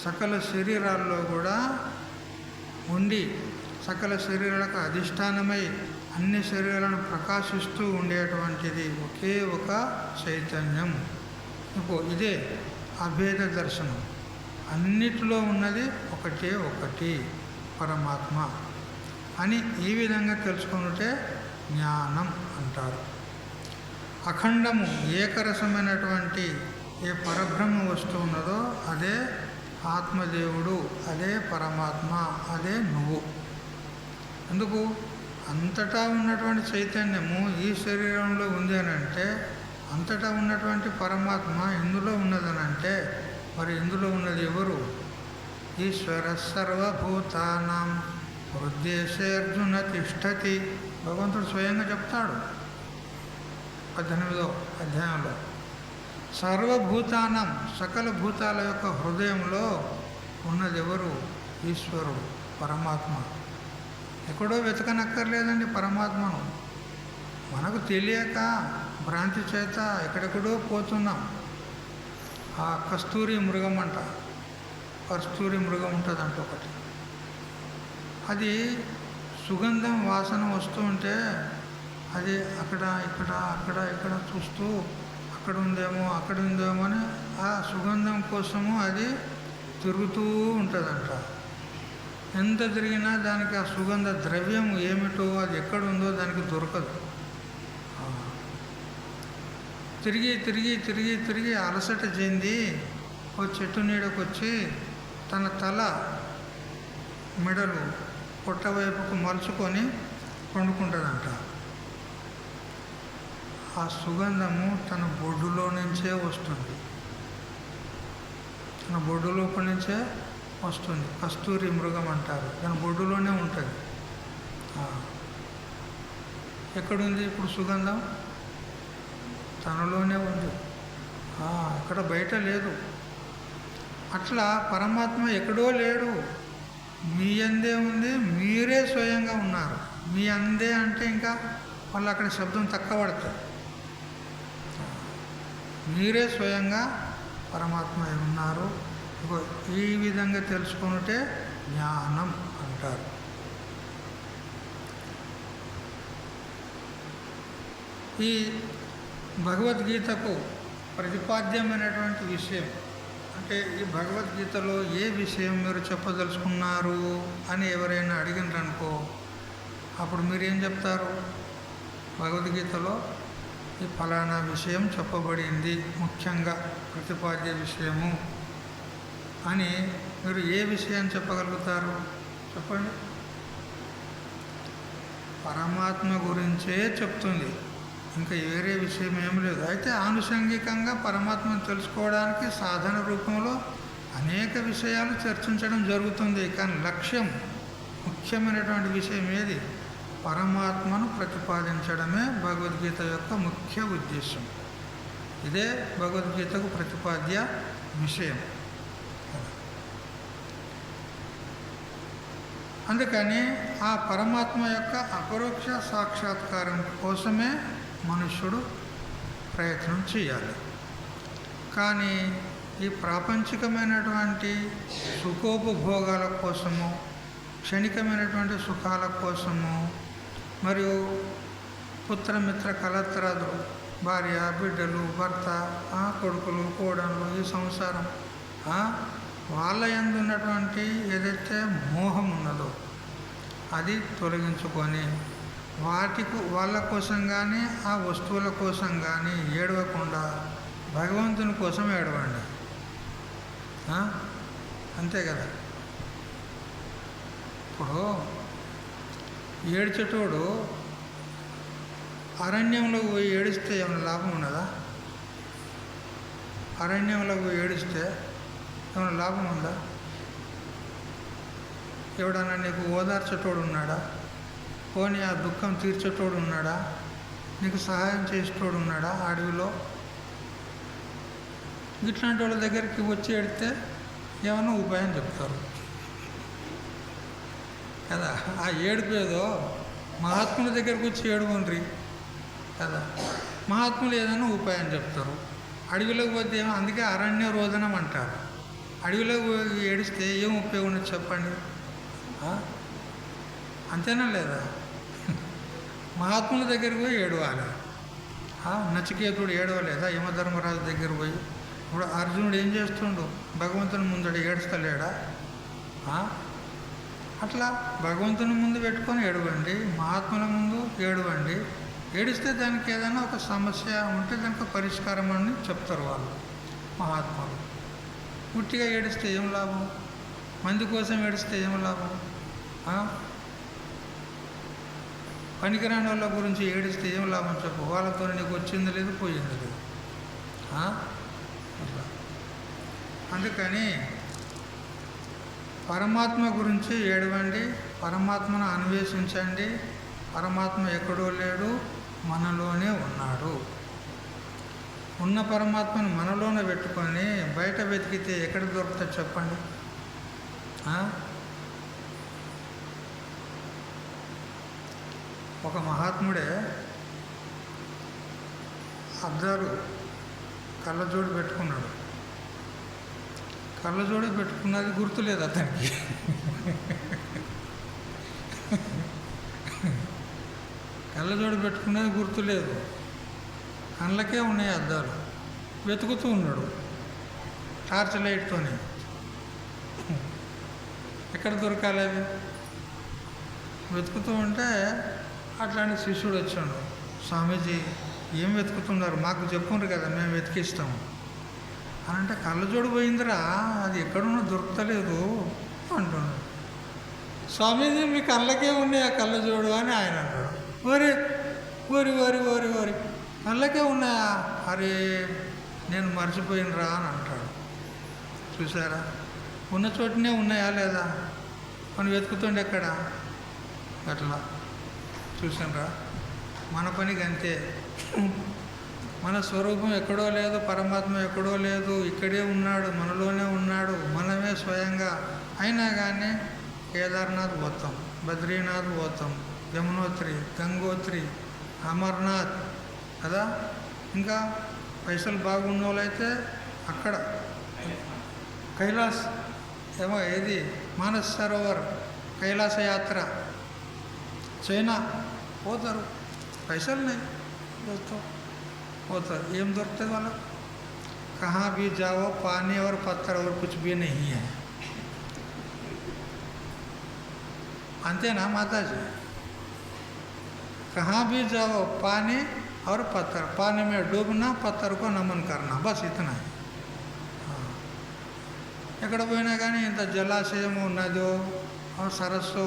సకల శరీరాల్లో కూడా ఉండి సకల శరీరాలకు అధిష్టానమై అన్ని శరీరాలను ప్రకాశిస్తూ ఉండేటువంటిది ఒకే ఒక చైతన్యం. ఇప్పుడు ఇదే అభేద దర్శనం. అన్నిటిలో ఉన్నది ఒకటే ఒకటి పరమాత్మ అని ఈ విధంగా తెలుసుకుంటే జ్ఞానం అంటారు. అఖండము ఏకరసమైనటువంటి ఏ పరబ్రహ్మ వస్తువు ఉన్నదో అదే ఆత్మదేవుడు, అదే పరమాత్మ, అదే నువ్వు. అందుకు అంతటా ఉన్నటువంటి చైతన్యము ఈ శరీరంలో ఉంది అని అంటే, అంతటా ఉన్నటువంటి పరమాత్మ ఇందులో ఉన్నదనంటే, మరి ఇందులో ఉన్నది ఎవరు? ఈశ్వర సర్వభూతానాం హృద్దేశే అర్జున తిష్టతి. భగవంతుడు స్వయంగా చెప్తాడు 18వ అధ్యాయంలో. సర్వభూతానం, సకల భూతాల యొక్క హృదయంలో ఉన్నది ఎవరు? ఈశ్వరుడు, పరమాత్మ. ఎక్కడో వెతకనక్కర్లేదండి పరమాత్మను. మనకు తెలియక భ్రాంతి చేత ఎక్కడెక్కడో పోతున్నాం. ఆ కస్తూరి మృగం అంట, కస్తూరి మృగం ఉంటుందంట ఒకటి. అది సుగంధం వాసన వస్తూ ఉంటే అది అక్కడ ఇక్కడ చూస్తూ అక్కడ ఉందేమో అని ఆ సుగంధం కోసము అది తిరుగుతూ ఉంటుందంట. ఎంత తిరిగినా దానికి ఆ సుగంధ ద్రవ్యం ఏమిటో, అది ఎక్కడుందో దానికి దొరకదు. తిరిగి తిరిగి తిరిగి తిరిగి అలసట చెంది ఓ చెట్టు నీడకు వచ్చి తన తల మెడలు పొట్ట వైపుకు మలుచుకొని పండుకుంటుందంట. ఆ సుగంధము తన బొడ్డులో నుంచే వస్తుంది, తన బొడ్డు లోపల నుంచే వస్తుంది. కస్తూరి మృగం అంటారు, తన బొడ్డులోనే ఉంటుంది. ఎక్కడుంది ఇప్పుడు సుగంధం? తనలోనే ఉంది, అక్కడ బయట లేదు. అట్లా పరమాత్మ ఎక్కడో లేడు, మీ అందే ఉంది, మీరే స్వయంగా ఉన్నారు. మీ అందే అంటే ఇంకా వాళ్ళు అక్కడ శబ్దం తక్కువ పడుతుంది. మీరే స్వయంగా పరమాత్మ ఉన్నారు. ఈ విధంగా తెలుసుకుంటే జ్ఞానం అంటారు. ఈ భగవద్గీతకు ప్రతిపాద్యమైనటువంటి విషయం అంటే ఈ భగవద్గీతలో ఏ విషయం మీరు చెప్పదలుచుకున్నారు అని ఎవరైనా అడిగినారనుకో, అప్పుడు మీరేం చెప్తారు? భగవద్గీతలో ఈ ఫలానా విషయం చెప్పబడింది, ముఖ్యంగా ప్రతిపాద్య విషయము అని మీరు ఏ విషయాన్ని చెప్పగలుగుతారు? చెప్పండి. పరమాత్మ గురించే చెప్తుంది, ఇంకా వేరే విషయం ఏం లేదు. అయితే ఆనుషంగికంగా పరమాత్మను తెలుసుకోవడానికి సాధన రూపంలో అనేక విషయాలు చర్చించడం జరుగుతుంది. కానీ లక్ష్యం, ముఖ్యమైనటువంటి విషయం ఏది? పరమాత్మను ప్రతిపాదించడమే భగవద్గీత యొక్క ముఖ్య ఉద్దేశం. ఇదే భగవద్గీతకు ప్రతిపాద్య విషయం. అందుకని ఆ పరమాత్మ యొక్క అపరోక్ష సాక్షాత్కారం కోసమే మనుష్యుడు ప్రయత్నం చేయాలి. కానీ ఈ ప్రాపంచికమైనటువంటి సుఖోపభోగాల కోసము, క్షణికమైనటువంటి సుఖాల కోసము, మరియు పుత్రమిత్ర కలత్రాదులు, భార్య బిడ్డలు, భర్త, కొడుకులు, కోడళ్ళు, ఈ సంసారం, వాళ్ళ యందు ఉన్నటువంటి ఏదైతే మోహం ఉన్నదో అది తొలగించుకొని వాళ్ళ కోసం కానీ ఆ వస్తువుల కోసం కానీ ఏడవకుండా భగవంతుని కోసం ఏడవండి. అంతే కదా. ఇప్పుడు ఏడ్చేటోడు అరణ్యంలోకి పోయి ఏడిస్తే ఏమైనా లాభం ఉన్నదా? అరణ్యంలోకి పోయి ఏడిస్తే ఏమైనా లాభం ఉందా? ఎవడన్నా నీకు ఓదార్చేటోడు ఉన్నాడా? పోనీ ఆ దుఃఖం తీర్చేటోడు ఉన్నాడా? నీకు సహాయం చేసేటోడు ఉన్నాడా అడవిలో? ఇట్లాంటి వాళ్ళ దగ్గరికి వచ్చి ఏడితే ఏమన్నా ఉపాయం చెప్తారు కదా. ఆ ఏడుపేదో మహాత్ముల దగ్గరికి వచ్చి ఏడుకోండి కదా, మహాత్ములు ఏదైనా ఉపాయం చెప్తారు. అడవిలోకి పోతే ఏమో, అందుకే అరణ్య రోదనం అంటారు. అడవిలోకి పోయి ఏడిస్తే ఏం ఉపయోగం చెప్పండి? అంతేనా లేదా? మహాత్ముల దగ్గరికి పోయి ఏడవాలి. నచికేతుడు ఏడవలేదా యమధర్మరాజు దగ్గర పోయి? ఇప్పుడు అర్జునుడు ఏం చేస్తుండు? భగవంతుని ముందట ఏడుస్తలేడా? అట్లా భగవంతుని ముందు పెట్టుకొని ఏడవండి, మహాత్ముల ముందు ఏడవండి. ఏడిస్తే దానికి ఏదైనా ఒక సమస్య ఉంటే దానికి పరిష్కారం అని చెప్తారు వాళ్ళు మహాత్ములు. పుట్టిగా ఏడిస్తే ఏం లాభం? మంది కోసం ఏడిస్తే ఏం లాభం? పనికిరాని వాళ్ళ గురించి ఏడిస్తే ఏం లాభం చెప్పు? వాళ్ళతో నీకు వచ్చింది లేదు, పోయింది లేదు. అందుకని పరమాత్మ గురించి ఏడవండి, పరమాత్మను అన్వేషించండి. పరమాత్మ ఎక్కడో లేడు, మనలోనే ఉన్నాడు. ఉన్న పరమాత్మను మనలోనే పెట్టుకొని బయట వెతికితే ఎక్కడ దొరుకుతుంది చెప్పండి? ఒక మహాత్ముడే అద్దాలు కళ్ళజోడు పెట్టుకున్నాడు. కళ్ళజోడు పెట్టుకున్నది గుర్తులేదు అతనికి. కళ్ళజోడు పెట్టుకున్నది గుర్తులేదు, కళ్ళకే ఉన్నాయి అద్దాలు. వెతుకుతూ ఉన్నాడు టార్చ్ లైట్తోని. ఎక్కడ దొరకాలి అవి? వెతుకుతూ ఉంటే అట్లాంటి శిష్యుడు వచ్చాడు. స్వామీజీ ఏం వెతుకుతున్నారు, మాకు చెప్పుండ్రు కదా, మేము వెతికిస్తాము అని అంటే, కళ్ళజోడు పోయిందిరా, అది ఎక్కడున్నా దొరకలేదు అంటున్నాడు. స్వామీజీ మీ కళ్ళకే ఉన్నాయి ఆ కళ్ళజోడు అని ఆయన అంటాడు. ఓరి ఓరి ఓరి ఓరి ఓరి కళ్ళకే ఉన్నాయా, అరే నేను మర్చిపోయినరా అని అంటాడు. చూసారా, ఉన్న చోటనే ఉన్నాయా లేదా, మనం వెతుకుతుండే ఎక్కడ, అట్లా చూసారా. మన పనికి అంతే, మన స్వరూపం ఎక్కడో లేదు, పరమాత్మ ఎక్కడో లేదు, ఇక్కడే ఉన్నాడు, మనలోనే ఉన్నాడు, మనమే స్వయంగా. అయినా కానీ కేదార్నాథ్ పోతాం, బద్రీనాథ్ పోతాం, యమునోత్రి, గంగోత్రి, అమర్నాథ్ కదా, ఇంకా పైసలు బాగున్న వాళ్ళైతే అక్కడ కైలాస్ ఏమో ఏది మానస్ సరోవర్ కైలాస యాత్ర చైనా పోతారు, పైసలున్నాయి పోతారు. ఏం దొరుకుతుంది వాళ్ళకు, కహా భీ జావో పానీ और पत्थर और कुछ भी नहीं है. అంతేనా మాతాజీ, कहाँ भी जाओ पानी और पत्थर, पानी में डूबना, पत्थर को नमन करना, बस इतना है. ఎక్కడ పోయినా కానీ ఇంత జలాశయము నదో సరస్సు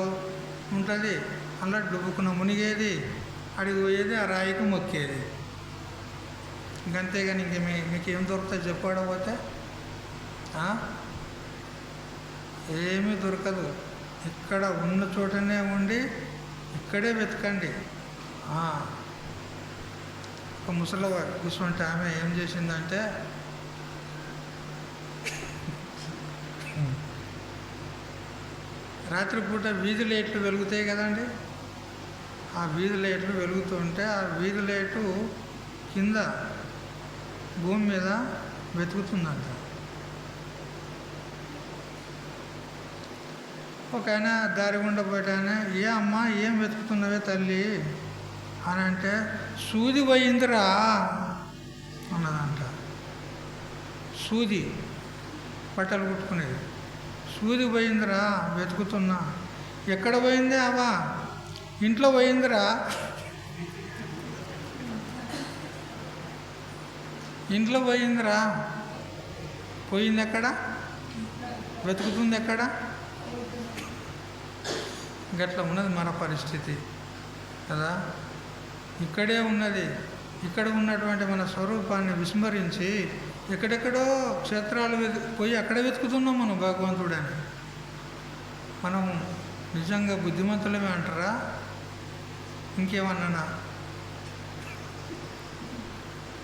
ఉంటుంది, అలా డుబ్బుకున్న మునిగేది, అడిగి పోయేది, ఆ రాయికి మొక్కేది. ఇంకంతేగాని ఇంక మీకేం దొరుకుతుంది చెప్పకపోతే, ఏమీ దొరకదు. ఇక్కడ ఉన్న చోటనే ఉండి ఇక్కడే వెతకండి. ఒక ముసలివారు కూర్చుంటే ఆమె ఏం చేసిందంటే, రాత్రిపూట వీధి లైట్లు వెలుగుతాయి కదండి, ఆ వీధి లైట్లు వెలుగుతుంటే ఆ వీధి లైటు కింద భూమి మీద వెతుకుతుందంట. ఒక ఆయన దారి గుండా పోయానే, ఏ అమ్మ ఏం వెతుకుతున్నవే తల్లి అని అంటే, సూది పోయిందిరా అన్నదంట. సూది బట్టలు కుట్టుకునేది, సూది పోయిందిరా వెతుకుతున్నా. ఎక్కడ పోయింది అవా, ఇంట్లో పోయిందిరా, ఇంట్లో పోయిందిరా. పోయింది ఎక్కడ, వెతుకుతుంది ఎక్కడ, గట్లా ఉన్నది మన పరిస్థితి కదా. ఇక్కడే ఉన్నది, ఇక్కడ ఉన్నటువంటి మన స్వరూపాన్ని విస్మరించి ఎక్కడెక్కడో క్షేత్రాలు పోయి అక్కడ వెతుకుతున్నాం మనం భగవంతుడని. మనం నిజంగా బుద్ధిమంతులమే అంటారా, ఇంకేమన్నా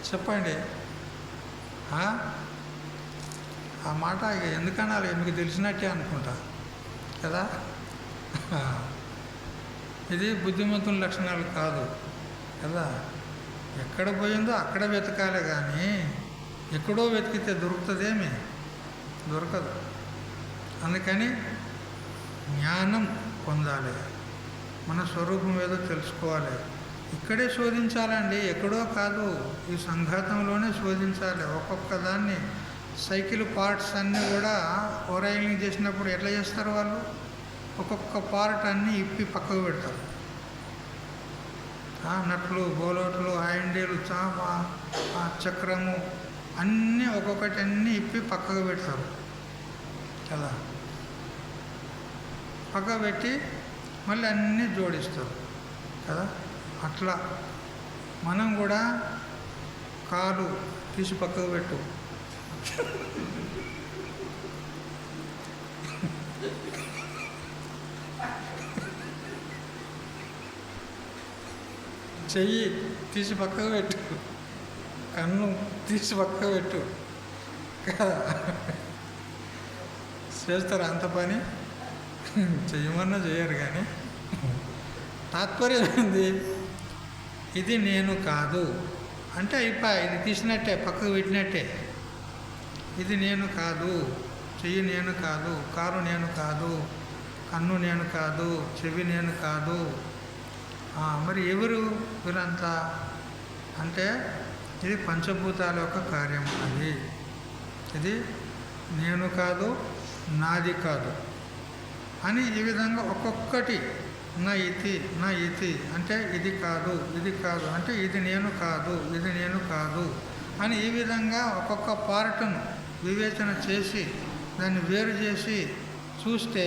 చెప్పండి. ఆ మాట ఇక ఎందుకనాలి, మీకు తెలిసినట్టే అనుకుంటా కదా. ఇది బుద్ధిమంతుల లక్షణాలు కాదు కదా. ఎక్కడ పోయిందో అక్కడ వెతకాలి కానీ ఎక్కడో వెతికితే దొరుకుతుందేమి, దొరకదు. అందుకని జ్ఞానం పొందాలి, మన స్వరూపం ఏదో తెలుసుకోవాలి. ఇక్కడే శోధించాలండి, ఎక్కడో కాదు, ఈ సంఘాతంలోనే శోధించాలి. ఒక్కొక్క దాన్ని సైకిల్ పార్ట్స్ అన్నీ కూడా ఓరైలింగ్ చేసినప్పుడు ఎట్లా చేస్తారు వాళ్ళు, ఒక్కొక్క పార్ట్ అన్నీ ఇప్పి పక్కకు పెడతారు. నట్లు, బోలోట్లు, హ్యాండిల్, చాప, చక్రము అన్నీ ఒక్కొక్కటి అన్నీ ఇప్పి పక్కకు పెడతారు కదా. పక్కకు పెట్టి మళ్ళీ అన్నీ జోడిస్తారు కదా. అట్లా మనం కూడా కాలు తీసి పక్కకు పెట్టు, చెయ్యి తీసి పక్కకు పెట్టు, కన్ను తీసి పక్కకు పెట్టు కదా. చేస్తారు అంత పని, చెయ్యమన్నా చేయరు. కానీ తాత్పర్యం ఏంది, ఇది నేను కాదు అంటే అయిపోయి, ఇది తీసినట్టే, పక్కకు పెట్టినట్టే. ఇది నేను కాదు, చెయ్యి నేను కాదు, కారు నేను కాదు, కన్ను నేను కాదు, చెవి నేను కాదు. మరి ఎవరు వీరంతా అంటే, ఇది పంచభూతాల యొక్క కార్యం. అది ఇది నేను కాదు, నాది కాదు అని ఈ విధంగా ఒక్కొక్కటి నా ఇతి నా ఇతి అంటే ఇది కాదు, ఇది కాదు అంటే ఇది నేను కాదు, ఇది నేను కాదు అని ఈ విధంగా ఒక్కొక్క పార్ట్ను వివేచన చేసి దాన్ని వేరు చేసి చూస్తే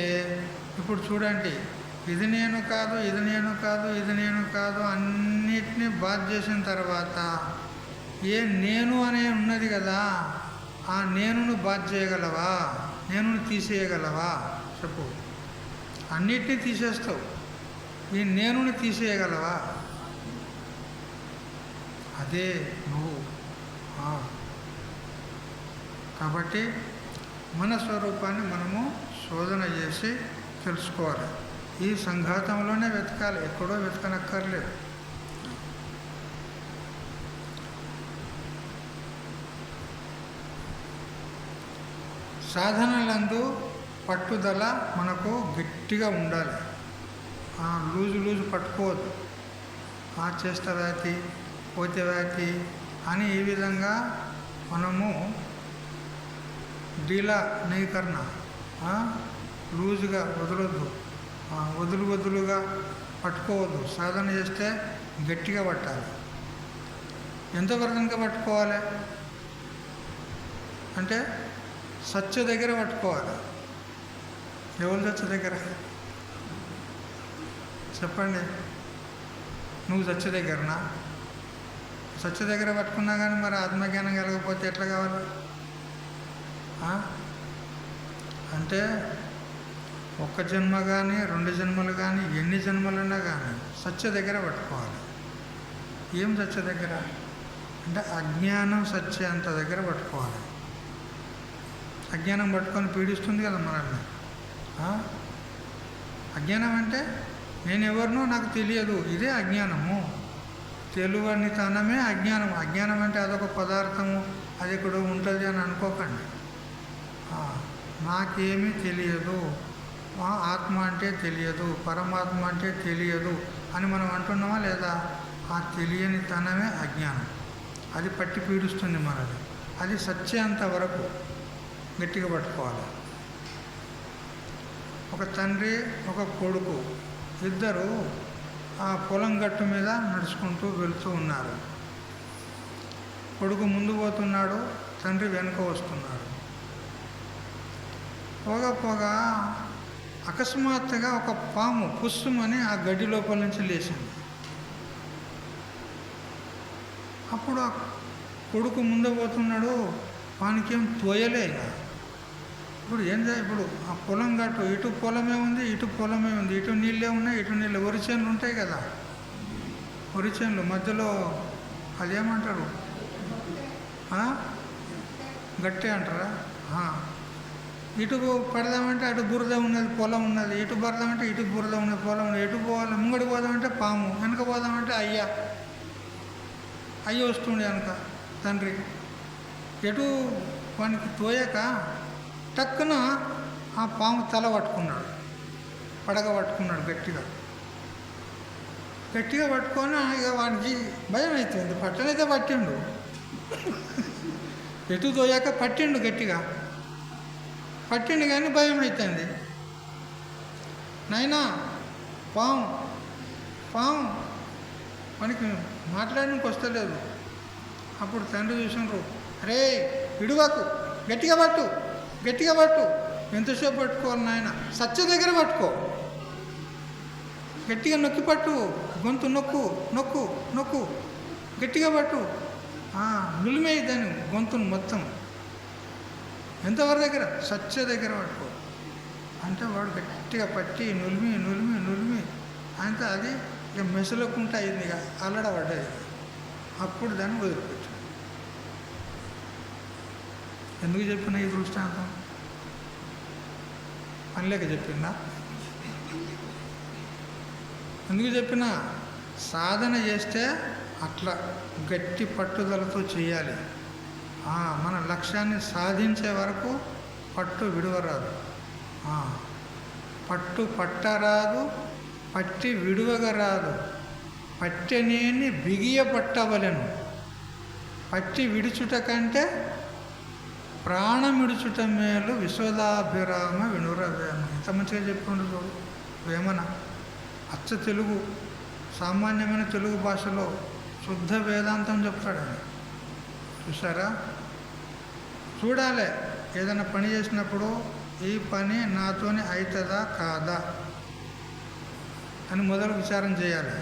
ఇప్పుడు చూడండి, ఇది నేను కాదు, ఇది నేను కాదు, ఇది నేను కాదు అన్నిటినీ బాధ చేసిన తర్వాత ఏ నేను అనే ఉన్నది కదా, ఆ నేనును బాధ చేయగలవా? నేనును తీసేయగలవా? చెప్పు. అన్నిటినీ తీసేస్తావు, ఈ నేనుని తీసేయగలవా? అదే నువ్వు. కాబట్టి మన స్వరూపాన్ని మనము శోధన చేసి తెలుసుకోవాలి. ఈ సంఘాతంలోనే వెతకాలి, ఎక్కడో వెతకనక్కర్లేదు. సాధనలందు పట్టుదల మనకు గట్టిగా ఉండాలి. లూజు పట్టుకోవద్దు. చేస్తవాతి పోతేవాతి అని ఈ విధంగా మనము డీలా నైకరణ లూజుగా వదలొద్దు, వదులుగా పట్టుకోవద్దు. సాధన చేస్తే గట్టిగా పట్టాలి. ఎంతవరకు పట్టుకోవాలి అంటే సత్య దగ్గర పట్టుకోవాలి. ఎవరు సత్య దగ్గర చెప్పండి? నువ్వు సత్య దగ్గరనా? సత్య దగ్గర పట్టుకున్నా కానీ మరి ఆత్మజ్ఞానం కలగకపోతే ఎట్లా కావాలి? అంటే ఒక్క జన్మ కానీ 2 జన్మలు కానీ ఎన్ని జన్మలున్నా కానీ సత్య దగ్గర పట్టుకోవాలి. ఏం సత్య దగ్గర అంటే అజ్ఞానం సత్య అంత దగ్గర పట్టుకోవాలి. అజ్ఞానం పట్టుకొని పీడిస్తుంది కదా మనల్ని. అజ్ఞానం అంటే నేను ఎవరినో నాకు తెలియదు, ఇదే అజ్ఞానము. తెలువనితనమే అజ్ఞానం. అజ్ఞానం అంటే అదొక పదార్థము, అది ఎక్కడో ఉంటుంది అని అనుకోకండి. నాకేమీ తెలియదు, ఆత్మ అంటే తెలియదు, పరమాత్మ అంటే తెలియదు అని మనం అంటున్నామా లేదా? ఆ తెలియనితనమే అజ్ఞానం. అది పట్టి పీడిస్తుంది మనది. అది సత్యంత వరకు గట్టిగా పట్టుకోవాలి. ఒక తండ్రి ఒక కొడుకు ఇద్దరు ఆ పొలం గట్టు మీద నడుచుకుంటూ వెళ్తూ ఉన్నారు. కొడుకు ముందు పోతున్నాడు, తండ్రి వెనుక వస్తున్నాడు. పోగా అకస్మాత్తుగా ఒక పాము పుస్సుమని ఆ గడ్డి లోపల నుంచి లేచింది. అప్పుడు ఆ కొడుకు ముందు పోతున్నాడు, వానికేం తోయలే. ఇప్పుడు ఇప్పుడు ఆ పొలం గట్టు ఇటు పొలమే ఉంది, ఇటు పొలమే ఉంది, ఇటు నీళ్ళే ఉన్నాయి, ఇటు నీళ్ళు వరిచేనులు ఉంటాయి కదా. వరిచేనులు మధ్యలో అదేమంటారు, గట్టి అంటారా? ఇటు పడదామంటే అటు బురద ఉన్నది, పొలం ఉన్నది. ఇటు పడదామంటే ఇటు బురద ఉన్నది, పొలం ఉన్నది. ఎటు పోవాలి? ముంగడి పోదామంటే పాము, వెనక పోదామంటే అయ్య వస్తుండే వెనక తండ్రి. ఎటు వానికి తోయక టక్కున ఆ పాము తల పట్టుకున్నాడు, పడగ పట్టుకున్నాడు గట్టిగా పట్టుకొని ఇక వాడికి భయం అవుతుంది. పట్టనైతే పట్టిండు, ఎటు తోయాక పట్టిండు, గట్టిగా పట్టిండు కానీ భయం అవుతుంది. నైనా పాము మనకి మాట్లాడడానికి వస్తలేదు. అప్పుడు తండ్రి చూసినారు, అరే విడువకు, గట్టిగా పట్టు. ఎంతసేపు పట్టుకోవాలి నాయన? సత్య దగ్గర పట్టుకో, గట్టిగా నొక్కి పట్టు, గొంతు నొక్కు, గట్టిగా పట్టు. నులిమేయి దాన్ని గొంతును మొత్తం. ఎంతవరకు దగ్గర? సత్య దగ్గర పట్టుకో అంటే వాడు గట్టిగా పట్టి నులిమి అంతే. అది ఇక మెసలుకుంటా అయింది, ఇక అల్లడబడ్డది. అప్పుడు దాన్ని వదిలిపెట్టు. ఎందుకు చెప్పినా ఈ దృష్టాంతం? పనిలేక చెప్పిందా? ఎందుకు చెప్పినా? సాధన చేస్తే అట్లా గట్టి పట్టుదలతో చేయాలి. మన లక్ష్యాన్ని సాధించే వరకు పట్టు విడువరాదు, పట్టు పట్టరాదు, పట్టి విడువగరాదు. పట్టెనేని బిగియ పట్టవలెను, పట్టి విడుచుట కంటే ప్రాణం విడుచుట మేలు, విశ్వదాభిరామ వినురవేమ. ఇంత మంచిగా చెప్పుకుంటూ చూడు వేమన. అచ్చ తెలుగు, సామాన్యమైన తెలుగు భాషలో శుద్ధ వేదాంతం చెప్తాడని. చూసారా? చూడాలి, ఏదైనా పని చేసినప్పుడు ఈ పని నాతోనే అవుతుందా కాదా అని మొదలు విచారం చేయాలి.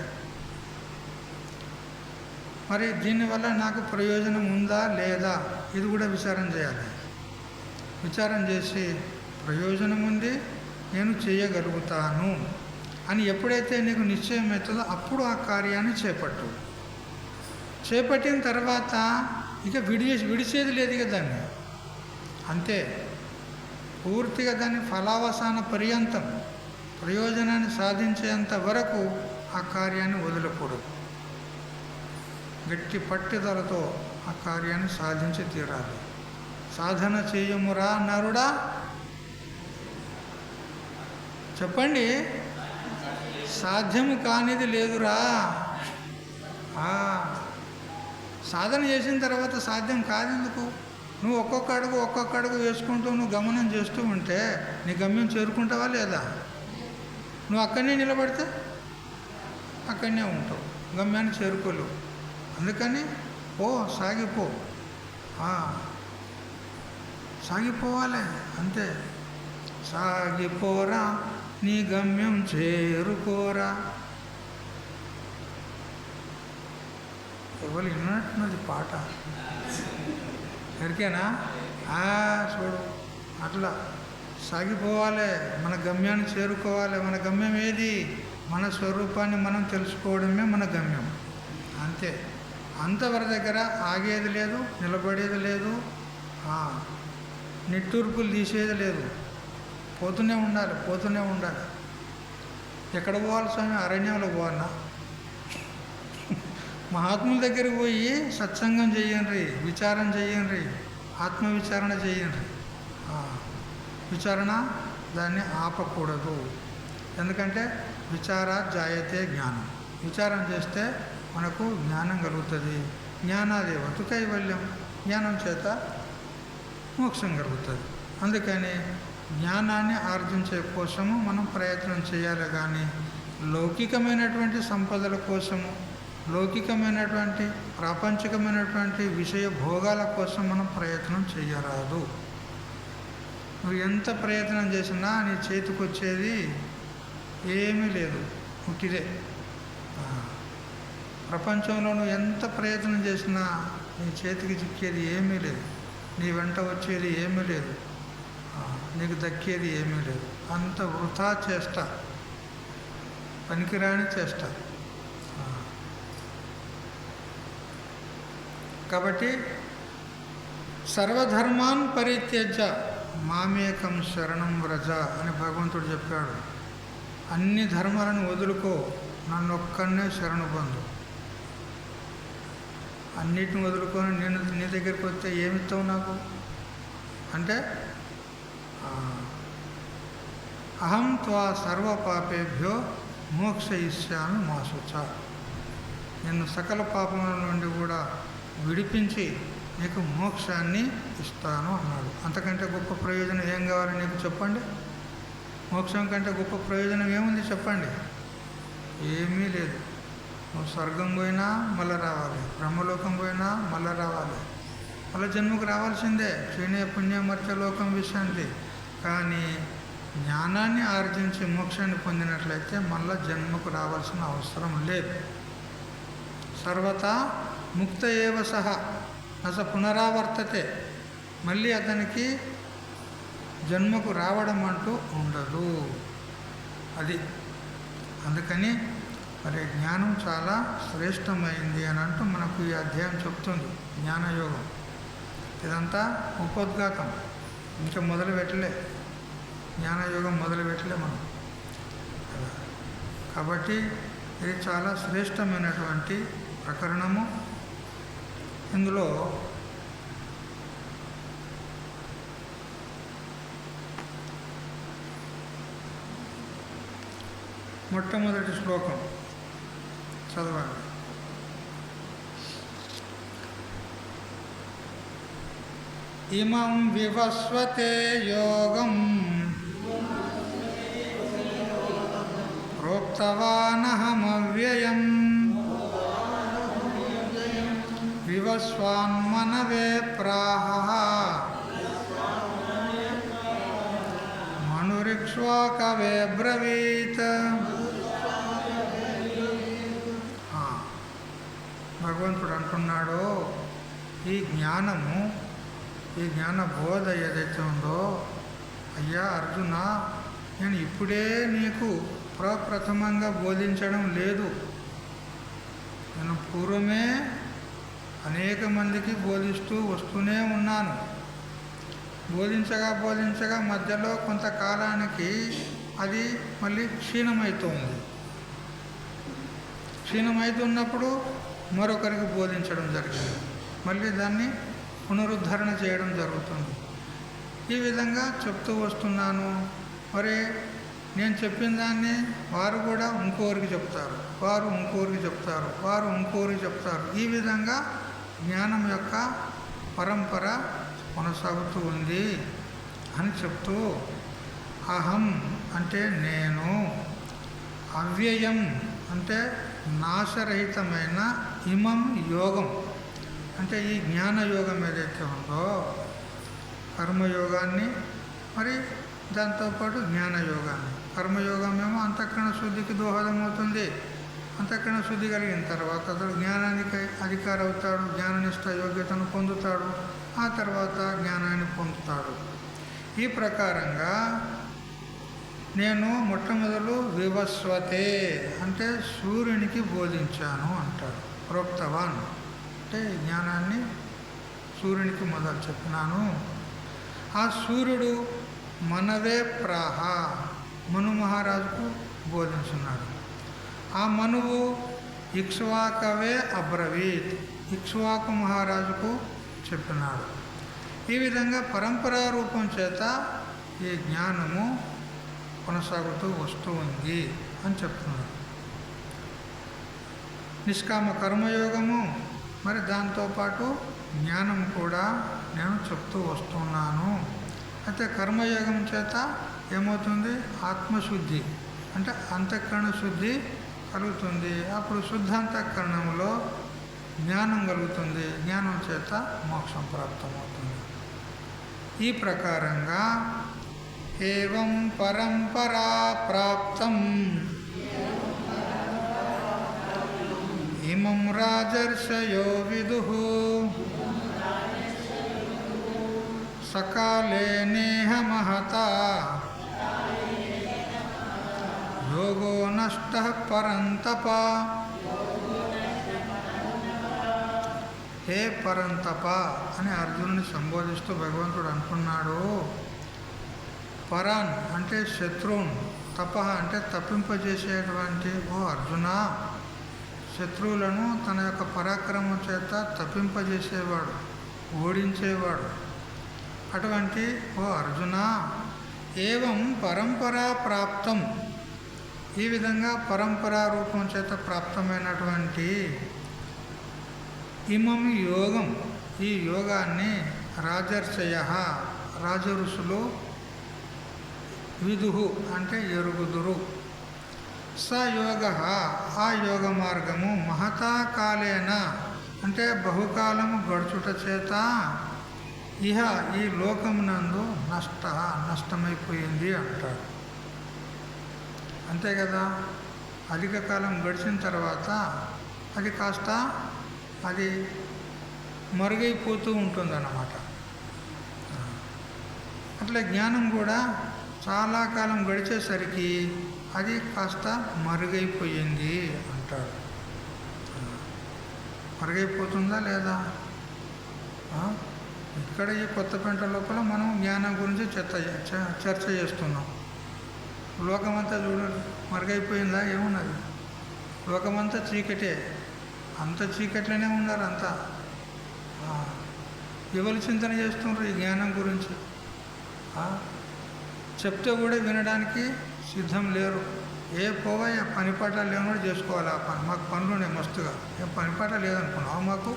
మరి దీనివల్ల నాకు ప్రయోజనం ఉందా లేదా, ఇది కూడా విచారం చేయాలి. విచారం చేసి ప్రయోజనం ఉంది, నేను చేయగలుగుతాను అని ఎప్పుడైతే నీకు నిశ్చయం అవుతుందో అప్పుడు ఆ కార్యాన్ని చేపట్టు. చేపట్టిన తర్వాత ఇక విడిచేది లేదు ఇక దాన్ని, అంతే. పూర్తిగా దాన్ని ఫలావసాన పర్యంతం ప్రయోజనాన్ని సాధించేంత వరకు ఆ కార్యాన్ని వదలకూడదు. గట్టి పట్టుదలతో ఆ కార్యాన్ని సాధించి తీరాలి. సాధన చేయమురా నరుడా, చెప్పండి, సాధ్యము కానిది లేదురా. సాధన చేసిన తర్వాత సాధ్యం కాదెందుకు? నువ్వు ఒక్కొక్క అడుగు వేసుకుంటూ నువ్వు గమనం చేస్తూ ఉంటే నీ గమ్యం చేరుకుంటావా లేదా? నువ్వు అక్కడనే నిలబడితే అక్కడనే ఉంటావు, గమ్యాన్ని చేరుకోలేవు. అందుకని సాగిపోవాలి, అంతే. సాగిపోరా నీ గమ్యం చేరుకోరా. ఎవరు విన్నట్టున్నది పాట, ఎరికేనా? చూడు, అట్లా సాగిపోవాలి, మన గమ్యాన్ని చేరుకోవాలి. మన గమ్యం ఏది? మన స్వరూపాన్ని మనం తెలుసుకోవడమే మన గమ్యం, అంతే. అంతవరకు దగ్గర ఆగేది లేదు, నిలబడేది లేదు, నిట్టూర్పులు తీసేది లేదు. పోతూనే ఉండాలి. ఎక్కడ పోవాలి స్వామి? అరణ్యంలో పోవాలన్నా? మహాత్ముల దగ్గరికి పోయి సత్సంగం చేయండి, విచారం చేయండి, ఆత్మవిచారణ చేయండి. విచారణ దాన్ని ఆపకూడదు. ఎందుకంటే విచారా జాయతే జ్ఞానం. విచారం చేస్తే మనకు జ్ఞానం కలుగుతుంది. జ్ఞానాదేవతు కైవల్యం, జ్ఞానం చేత మోక్షం కలుగుతుంది. అందుకని జ్ఞానాన్ని ఆర్జించే కోసము మనం ప్రయత్నం చేయాలి, కానీ లౌకికమైనటువంటి సంపదల కోసము, లౌకికమైనటువంటి ప్రాపంచికమైనటువంటి విషయ భోగాల కోసం మనం ప్రయత్నం చేయరాదు. నువ్వు ఎంత ప్రయత్నం చేసినా నీ చేతికి వచ్చేది ఏమీ లేదు, ఉట్టిదే. ప్రపంచంలో నువ్వు ఎంత ప్రయత్నం చేసినా నీ చేతికి చిక్కేది ఏమీ లేదు, నీ వెంట వచ్చేది ఏమీ లేదు, నీకు దక్కేది ఏమీ లేదు. అంత వృథా చేస్తా, పనికిరాని చేస్తా. కాబట్టి సర్వధర్మాన్ పరిత్యజ్య మామేకం శరణం వ్రజ అని భగవంతుడు చెప్పాడు. అన్ని ధర్మాలను వదులుకో, నన్నొక్కనే శరణు పొందు. అన్నిటిని వదులుకొని నేను నీ దగ్గరికి వస్తే ఏమిస్తావు నాకు అంటే, అహం త్వా సర్వపాపేభ్యో మోక్షయిష్యామి మా శుచ. నిన్ను సకల పాపముల నుండి కూడా విడిపించి నీకు మోక్షాన్ని ఇస్తాను అన్నాడు. అంతకంటే గొప్ప ప్రయోజనం ఏం కావాలి నీకు చెప్పండి? మోక్షం కంటే గొప్ప ప్రయోజనం ఏముంది చెప్పండి? ఏమీ లేదు. నువ్వు స్వర్గం పోయినా మళ్ళీ రావాలి, బ్రహ్మలోకం పోయినా మళ్ళీ రావాలి, మళ్ళీ జన్మకు రావాల్సిందే. క్షీణే పుణ్యమర్త్యలోకం విశాంతి. కానీ జ్ఞానాన్ని ఆర్జించి మోక్షాన్ని పొందినట్లయితే మళ్ళీ జన్మకు రావాల్సిన అవసరం లేదు. సర్వతా ముక్త ఏవ సహ నస పునరావర్తతే. మళ్ళీ అతనికి జన్మకు రావడం అంటూ ఉండదు. అది అందుకని మరి జ్ఞానం చాలా శ్రేష్టమైంది అని అంటూ మనకు ఈ అధ్యాయం చెప్తుంది. జ్ఞానయోగం ఇదంతా ఉపోద్ఘాతం, ఇంకా మొదలు పెట్టలే, జ్ఞానయోగం మొదలు పెట్టలే మనం. కాబట్టి ఇది చాలా శ్రేష్టమైనటువంటి ప్రకరణము. ఇందులో మొట్టమొదటి శ్లోకం చదవాలి. ఇమం వివస్వతే యోగం ప్రోక్తవానహమవ్యయం వివస్వాన్మనవే ప్రాహ మనురిక్ష్వాకవే బ్రవీత్. భగవంతుడు అంటున్నాడు, ఈ జ్ఞానము, ఈ జ్ఞాన బోధ ఏదైతే ఉందో, అయ్యా అర్జున, నేను ఇప్పుడే నీకు ప్రప్రథమంగా బోధించడం లేదు. నేను పూర్వమే అనేక మందికి బోధిస్తూ వస్తూనే ఉన్నాను. బోధించగా మధ్యలో కొంతకాలానికి అది మళ్ళీ క్షీణమవుతుంది. క్షీణమవుతున్నప్పుడు మరొకరికి బోధించడం జరిగింది. మళ్ళీ దాన్ని పునరుద్ధరణ చేయడం జరుగుతుంది. ఈ విధంగా చెప్తూ వస్తున్నాను. మరి నేను చెప్పిన దాన్ని వారు కూడా ఇంకోరికి చెప్తారు, వారు ఇంకోరికి చెప్తారు, వారు ఇంకోరికి చెప్తారు. ఈ విధంగా జ్ఞానం యొక్క పరంపర కొనసాగుతూ ఉంది అని చెప్తూ, అహం అంటే నేను, అవ్యయం అంటే నాశరహితమైన, ఇమం యోగం అంటే ఈ జ్ఞానయోగం ఏదైతే ఉందో, కర్మయోగాన్ని మరి దాంతోపాటు జ్ఞానయోగాన్ని. కర్మయోగం ఏమో అంతఃకరణ శుద్ధికి దోహదమవుతుంది. అంతఃకరణ శుద్ధి కలిగిన తర్వాత అతడు జ్ఞానానికి అధికారి అవుతాడు, జ్ఞాననిష్ట యోగ్యతను పొందుతాడు, ఆ తర్వాత జ్ఞానాన్ని పొందుతాడు. ఈ ప్రకారంగా నేను మొట్టమొదలు వివస్వతే అంటే సూర్యునికి బోధించాను అంటాడు. ప్రోక్తవాన్ అంటే జ్ఞానాన్ని సూర్యునికి మొదలు చెప్పినాను. ఆ సూర్యుడు మనవే ప్రాహ మను మహారాజుకు బోధించున్నాడు. ఆ మనువు ఇక్ష్వాకవే అబ్రవీత్ ఇక్ష్వాకు మహారాజుకు చెప్పినాడు. ఈ విధంగా పరంపరా రూపం చేత ఈ జ్ఞానము కొనసాగుతూ వస్తూ ఉంది అని చెప్తున్నాడు. నిష్కామ కర్మయోగము మరి దాంతోపాటు జ్ఞానం కూడా నేను చెప్తూ వస్తున్నాను. అయితే కర్మయోగం చేత ఏమవుతుంది? ఆత్మశుద్ధి అంటే అంతఃకరణ శుద్ధి కలుగుతుంది. అప్పుడు శుద్ధాంతఃకరణంలో జ్ఞానం కలుగుతుంది. జ్ఞానం చేత మోక్షం ప్రాప్తమవుతుంది. ఈ ప్రకారంగా ఏవం పరంపరా ప్రాప్తం ఇమం రాజర్షయో విదుః సకాలే నేహ మహతా యోగో నష్టః పరంతప. హే పరంతప అని అర్జునుని సంబోధిస్తూ భగవంతుడు అంటున్నాడు. పరాన్ అంటే శత్రువున్, తప అంటే తప్పింపజేసేటువంటి ఓ అర్జున, శత్రువులను తన యొక్క పరాక్రమం చేత తప్పింపజేసేవాడు, ఓడించేవాడు. అటువంటి ఓ అర్జున, ఏవం పరంపరా ప్రాప్తం ఈ విధంగా పరంపరా రూపం చేత ప్రాప్తమైనటువంటి ఇమం యోగం ఈ యోగాన్ని రాజర్షయ రాజఋషులు విదుహు అంటే ఎరుగుదురు. స యోగ ఆ యోగ మార్గము మహతా కాలేన అంటే బహుకాలము గడుచుట చేత ఇహ ఈ లోకమునందు నష్టమైపోయింది అంటాడు. అంతే కదా, అధిక కాలం గడిచిన తర్వాత అది కాస్త అది మరుగైపోతూ ఉంటుందన్నమాట. అట్లా జ్ఞానం కూడా చాలా కాలం గడిచేసరికి అది కాస్త మరుగైపోయింది అంటాడు. మరుగైపోతుందా లేదా? ఇక్కడ ఈ కొత్తపేట లోపల మనం జ్ఞానం గురించి చర్చ చేస్తున్నాం. లోకమంతా చూడండి, మరుగైపోయిందా? ఏమున్నది? లోకమంతా చీకటే, అంత చీకట్లోనే ఉన్నారు. అంతా ఎవరు చింతన చేస్తున్నారు ఈ జ్ఞానం గురించి? చెప్తే కూడా వినడానికి సిద్ధం లేరు. ఏ పోవయ్యా పనిపాట లేని చేసుకోవాలి. ఆ పని మాకు పనులు ఉన్నాయి మస్తుగా, ఏం పనిపాట లేదనుకున్నావు మాకు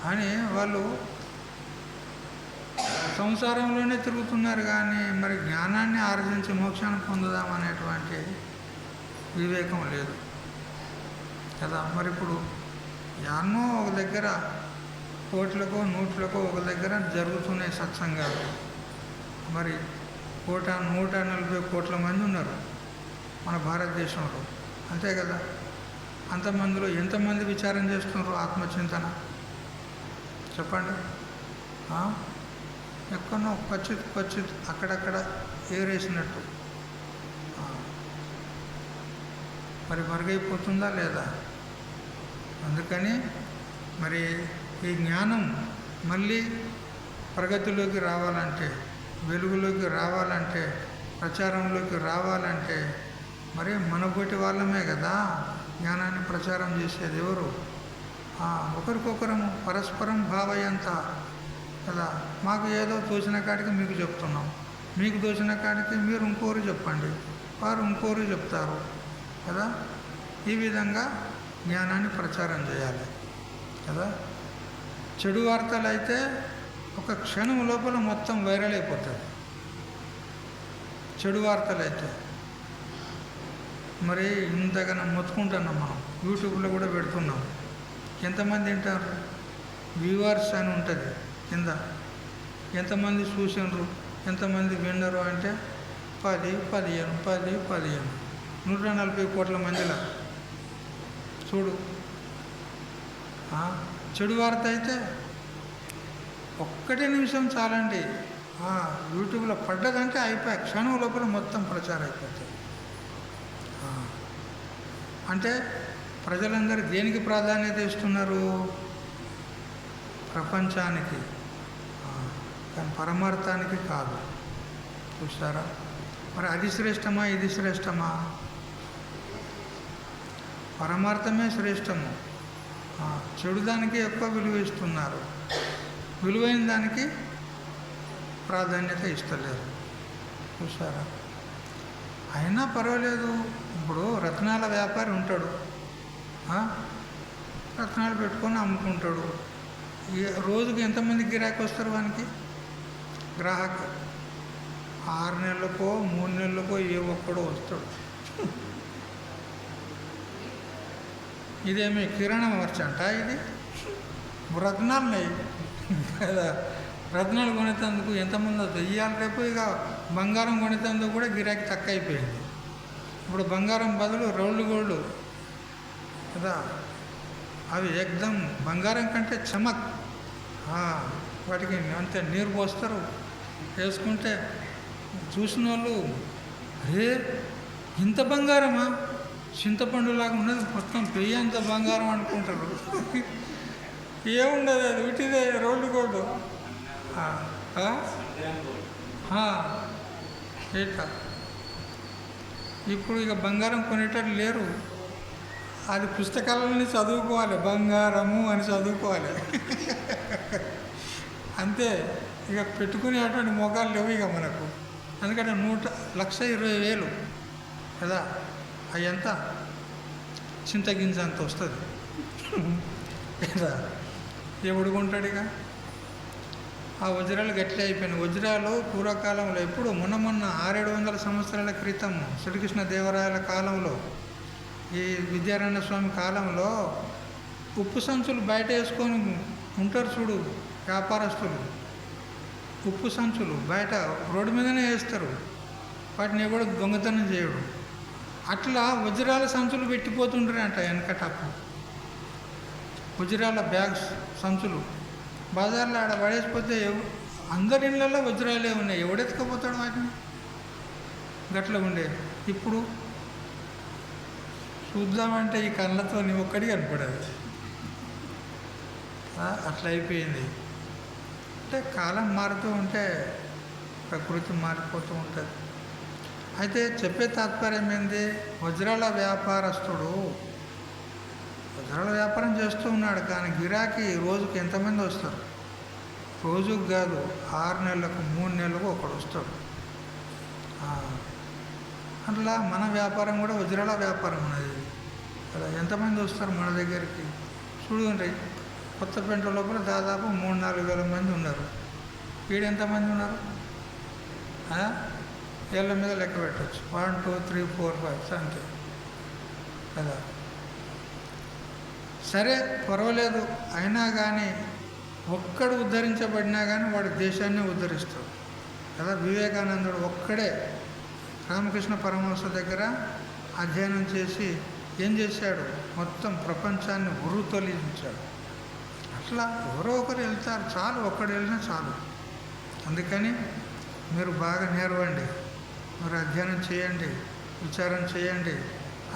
అని వాళ్ళు సంసారంలోనే తిరుగుతున్నారు. కానీ మరి జ్ఞానాన్ని ఆర్జించి మోక్షాన్ని పొందుదామనేటువంటి వివేకం లేదు కదా. మరి ఇప్పుడు యాన్నో ఒక దగ్గర కోట్లకో నూట్లకో ఒక దగ్గర జరుగుతున్నాయి సత్సంగాలు. మరి 140 కోట్ల మంది ఉన్నారు మన భారతదేశంలో, అంతే కదా. అంతమందిలో ఎంతమంది విచారం చేస్తున్నారు ఆత్మచింతన చెప్పండి. ఎక్కడో క్వచిత్ అక్కడక్కడ ఏరేసినట్టు మరి మరుగైపోతుందా లేదా? అందుకని మరి ఈ జ్ఞానం మళ్ళీ ప్రగతిలోకి రావాలంటే, వెలుగులోకి రావాలంటే, ప్రచారంలోకి రావాలంటే మరి మనబోటి వాళ్ళమే కదా జ్ఞానాన్ని ప్రచారం చేసేది. ఎవరు? ఒకరికొకరము పరస్పరం భావయంత కదా. మాకు ఏదో తోచిన కాడికి మీకు చెప్తున్నాం, మీకు తోచిన కాడికి మీరు ఇంకోరు చెప్పండి, వారు ఇంకోరు చెప్తారు కదా. ఈ విధంగా జ్ఞానాన్ని ప్రచారం చేయాలి కదా. చెడు వార్తలు అయితే ఒక క్షణం లోపల మొత్తం వైరల్ అయిపోతుంది. చెడు వార్తలు అయితే మరి ఇంతగా మొత్తుకుంటున్నాం మనం, యూట్యూబ్లో కూడా పెడుతున్నాం. ఎంతమంది వింటారు? వ్యూవర్స్ అని ఉంటుంది కింద, ఎంతమంది చూసినారు, ఎంతమంది విన్నారు అంటే 10, 15 140 కోట్ల మందిలా చూడు. చెడు వార్త అయితే ఒక్కటే నిమిషం చాలండి, యూట్యూబ్లో పడ్డదంటే అయిపోయి క్షణం లోపల మొత్తం ప్రచారం అయిపోతుంది. అంటే ప్రజలందరూ దేనికి ప్రాధాన్యత ఇస్తున్నారు? ప్రపంచానికి, కానీ పరమార్థానికి కాదు. చూస్తారా? మరి అది శ్రేష్టమా ఇది శ్రేష్టమా? పరమార్థమే శ్రేష్టము. చెడు దానికి ఎక్కువ విలువ ఇస్తున్నారు, విలువైన దానికి ప్రాధాన్యత ఇస్తలేరు. చూసారా? అయినా పర్వాలేదు. ఇప్పుడు రత్నాల వ్యాపారి ఉంటాడు, రత్నాలు పెట్టుకొని అమ్ముకుంటాడు. రోజుకి ఎంతమంది గిరాకీ వస్తారు వానికి? గ్రాహక 6 నెలలకో 3 నెలలకో ఏ ఒక్కడో వస్తాడు. ఇదేమి కిరాణా మర్చంట, ఇది రత్నాలున్నాయి కదా. రత్నాలు కొనేటందుకు ఎంతమంది వస్తుంది? ఇవాళ రేపు ఇక బంగారం కొనేటందుకు కూడా గిరాకీ తక్కువ అయిపోయింది. ఇప్పుడు బంగారం బదులు రౌండ్ గోల్డ్ కదా, అవి ఎక్దమ్ బంగారం కంటే చమక్. వాటికి అంతే నీరు పోస్తారు, వేసుకుంటే చూసిన వాళ్ళు అరే ఇంత బంగారమా, చింతపండులాగా ఉన్నది, మొత్తం పెయ్యి అంత బంగారం అనుకుంటారు. ఏముండదు, అది ఉట్టిదే రోడ్డు గోల్డ్. ఏటా ఇప్పుడు ఇక బంగారం కొనేటట్టు లేరు. అది పుస్తకాలని చదువుకోవాలి, బంగారము అని చదువుకోవాలి అంతే. ఇక పెట్టుకునేటువంటి మొఖాలు లేవు ఇక మనకు. ఎందుకంటే 1,20,000 కదా, అవి ఎంత చింతగింజ అంత వస్తుంది కదా. ఎవడు కొంటాడు ఇక? ఆ వజ్రాలు గట్లే అయిపోయినాయి. వజ్రాలు పూర్వకాలంలో ఎప్పుడు మొన్న 600-700 సంవత్సరాల క్రితం శ్రీకృష్ణ దేవరాయల కాలంలో, ఈ విద్యారణ్య స్వామి కాలంలో ఉప్పు సంచులు బయట వేసుకొని ఉంటారు చూడు వ్యాపారస్తులు. ఉప్పు సంచులు బయట రోడ్డు మీదనే వేస్తారు, వాటిని ఎవడు దొంగతనం చేయడు. అట్లా వజ్రాల సంచులు పెట్టిపోతుంటారంట వెనకటప్పుడు. వజ్రాల బ్యాగ్స్ సంచులు బజార్లో ఆడ పడేసిపోతే అందరి ఇళ్ళల్లో వజ్రాలే ఉన్నాయి, ఎవడెత్తుకపోతాడు వాటిని? గట్ల ఉండేది. ఇప్పుడు చూద్దామంటే ఈ కళ్ళతో ఒక్కడికి కనపడదు. అట్లా అయిపోయింది. అంటే కాలం మారుతూ ఉంటే ప్రకృతి మారిపోతూ ఉంటుంది. అయితే చెప్పే తాత్పర్యం ఏంది? వజ్రాల వ్యాపారస్తుడు వజ్రాల వ్యాపారం చేస్తూ ఉన్నాడు, కానీ గిరాకీ రోజుకి ఎంతమంది వస్తారు? రోజుకు కాదు, 6 నెలలకు 3 నెలలకు ఒకడు వస్తాడు. అట్లా మన వ్యాపారం కూడా వజ్రాల వ్యాపారం ఉన్నది కదా. ఎంతమంది వస్తారు మన దగ్గరికి? చూడండి, కొత్తపేట లోపల దాదాపు 3-4 వేల మంది ఉన్నారు. ఈడెంతమంది ఉన్నారు? ఏళ్ళ మీద లెక్క పెట్టచ్చు. 1 2 3 4 5 అంతే. కదా. సరే పర్వాలేదు, అయినా కానీ ఒక్కడు ఉద్ధరించబడినా కానీ వాడు దేశాన్ని ఉద్ధరిస్తాడు కదా. వివేకానందుడు ఒక్కడే రామకృష్ణ పరమహంస దగ్గర అధ్యయనం చేసి ఏం చేశాడు, మొత్తం ప్రపంచాన్ని ఉర్రుతొలించాడు. అట్లా ఎవరో ఒకరు వెళ్తారు, చాలు, ఒక్కడు వెళ్ళినా చాలు. అందుకని మీరు బాగా నేర్వండి, మీరు అధ్యయనం చేయండి, విచారం చేయండి,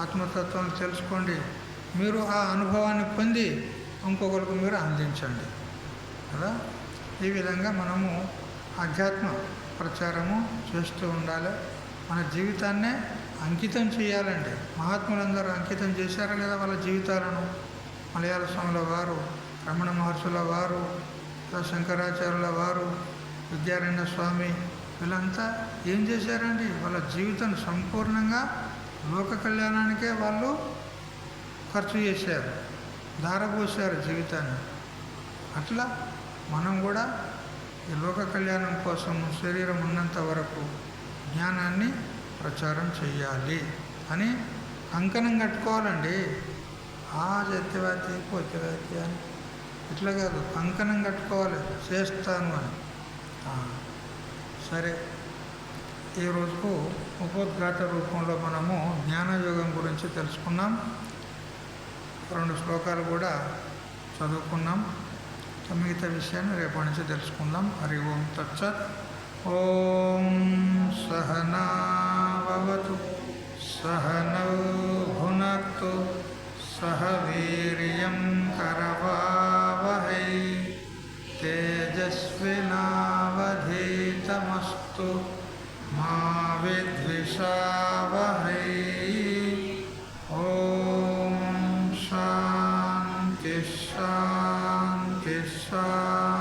ఆత్మతత్వాన్ని తెలుసుకోండి. మీరు ఆ అనుభవాన్ని పొంది ఇంకొకరికి మీరు అందించండి కదా. ఈ విధంగా మనము ఆధ్యాత్మ ప్రచారము చేస్తూ ఉండాలి. మన జీవితాన్నే అంకితం చేయాలండి. మహాత్ములందరూ అంకితం చేశారా లేదా వాళ్ళ జీవితాలను? మలయాళ స్వాముల వారు, రమణ మహర్షుల వారు, శంకరాచార్యుల వారు, విద్యారణ్య స్వామి, వీళ్ళంతా ఏం చేశారండి? వాళ్ళ జీవితం సంపూర్ణంగా లోక కళ్యాణానికే వాళ్ళు ఖర్చు చేశారు, ధారపోశారు జీవితాన్ని. అట్లా మనం కూడా ఈ లోక కళ్యాణం కోసం శరీరం ఉన్నంత వరకు జ్ఞానాన్ని ప్రచారం చేయాలి అని కంకణం కట్టుకోవాలండి. చెత్తవాతి పోతేవాతి అని ఇట్లా కాదు, కంకణం కట్టుకోవాలి, చేస్తాను అని. సరే, ఈ రోజుకు ఉపోద్ఘాత రూపంలో మనము జ్ఞానయోగం గురించి తెలుసుకున్నాం. 2 శ్లోకాలు కూడా చదువుకున్నాం. మిగతా విషయాన్ని రేపటి నుంచి తెలుసుకుందాం. హరి ఓం తత్సత్. ఓం సహనావతు సహనౌ భునక్తు సహ వీర్యం కరవావహై తేజస్వినావధీతమస్తు మా విద్విషావహై. ఓం శాంతి శాంతి శాంతి.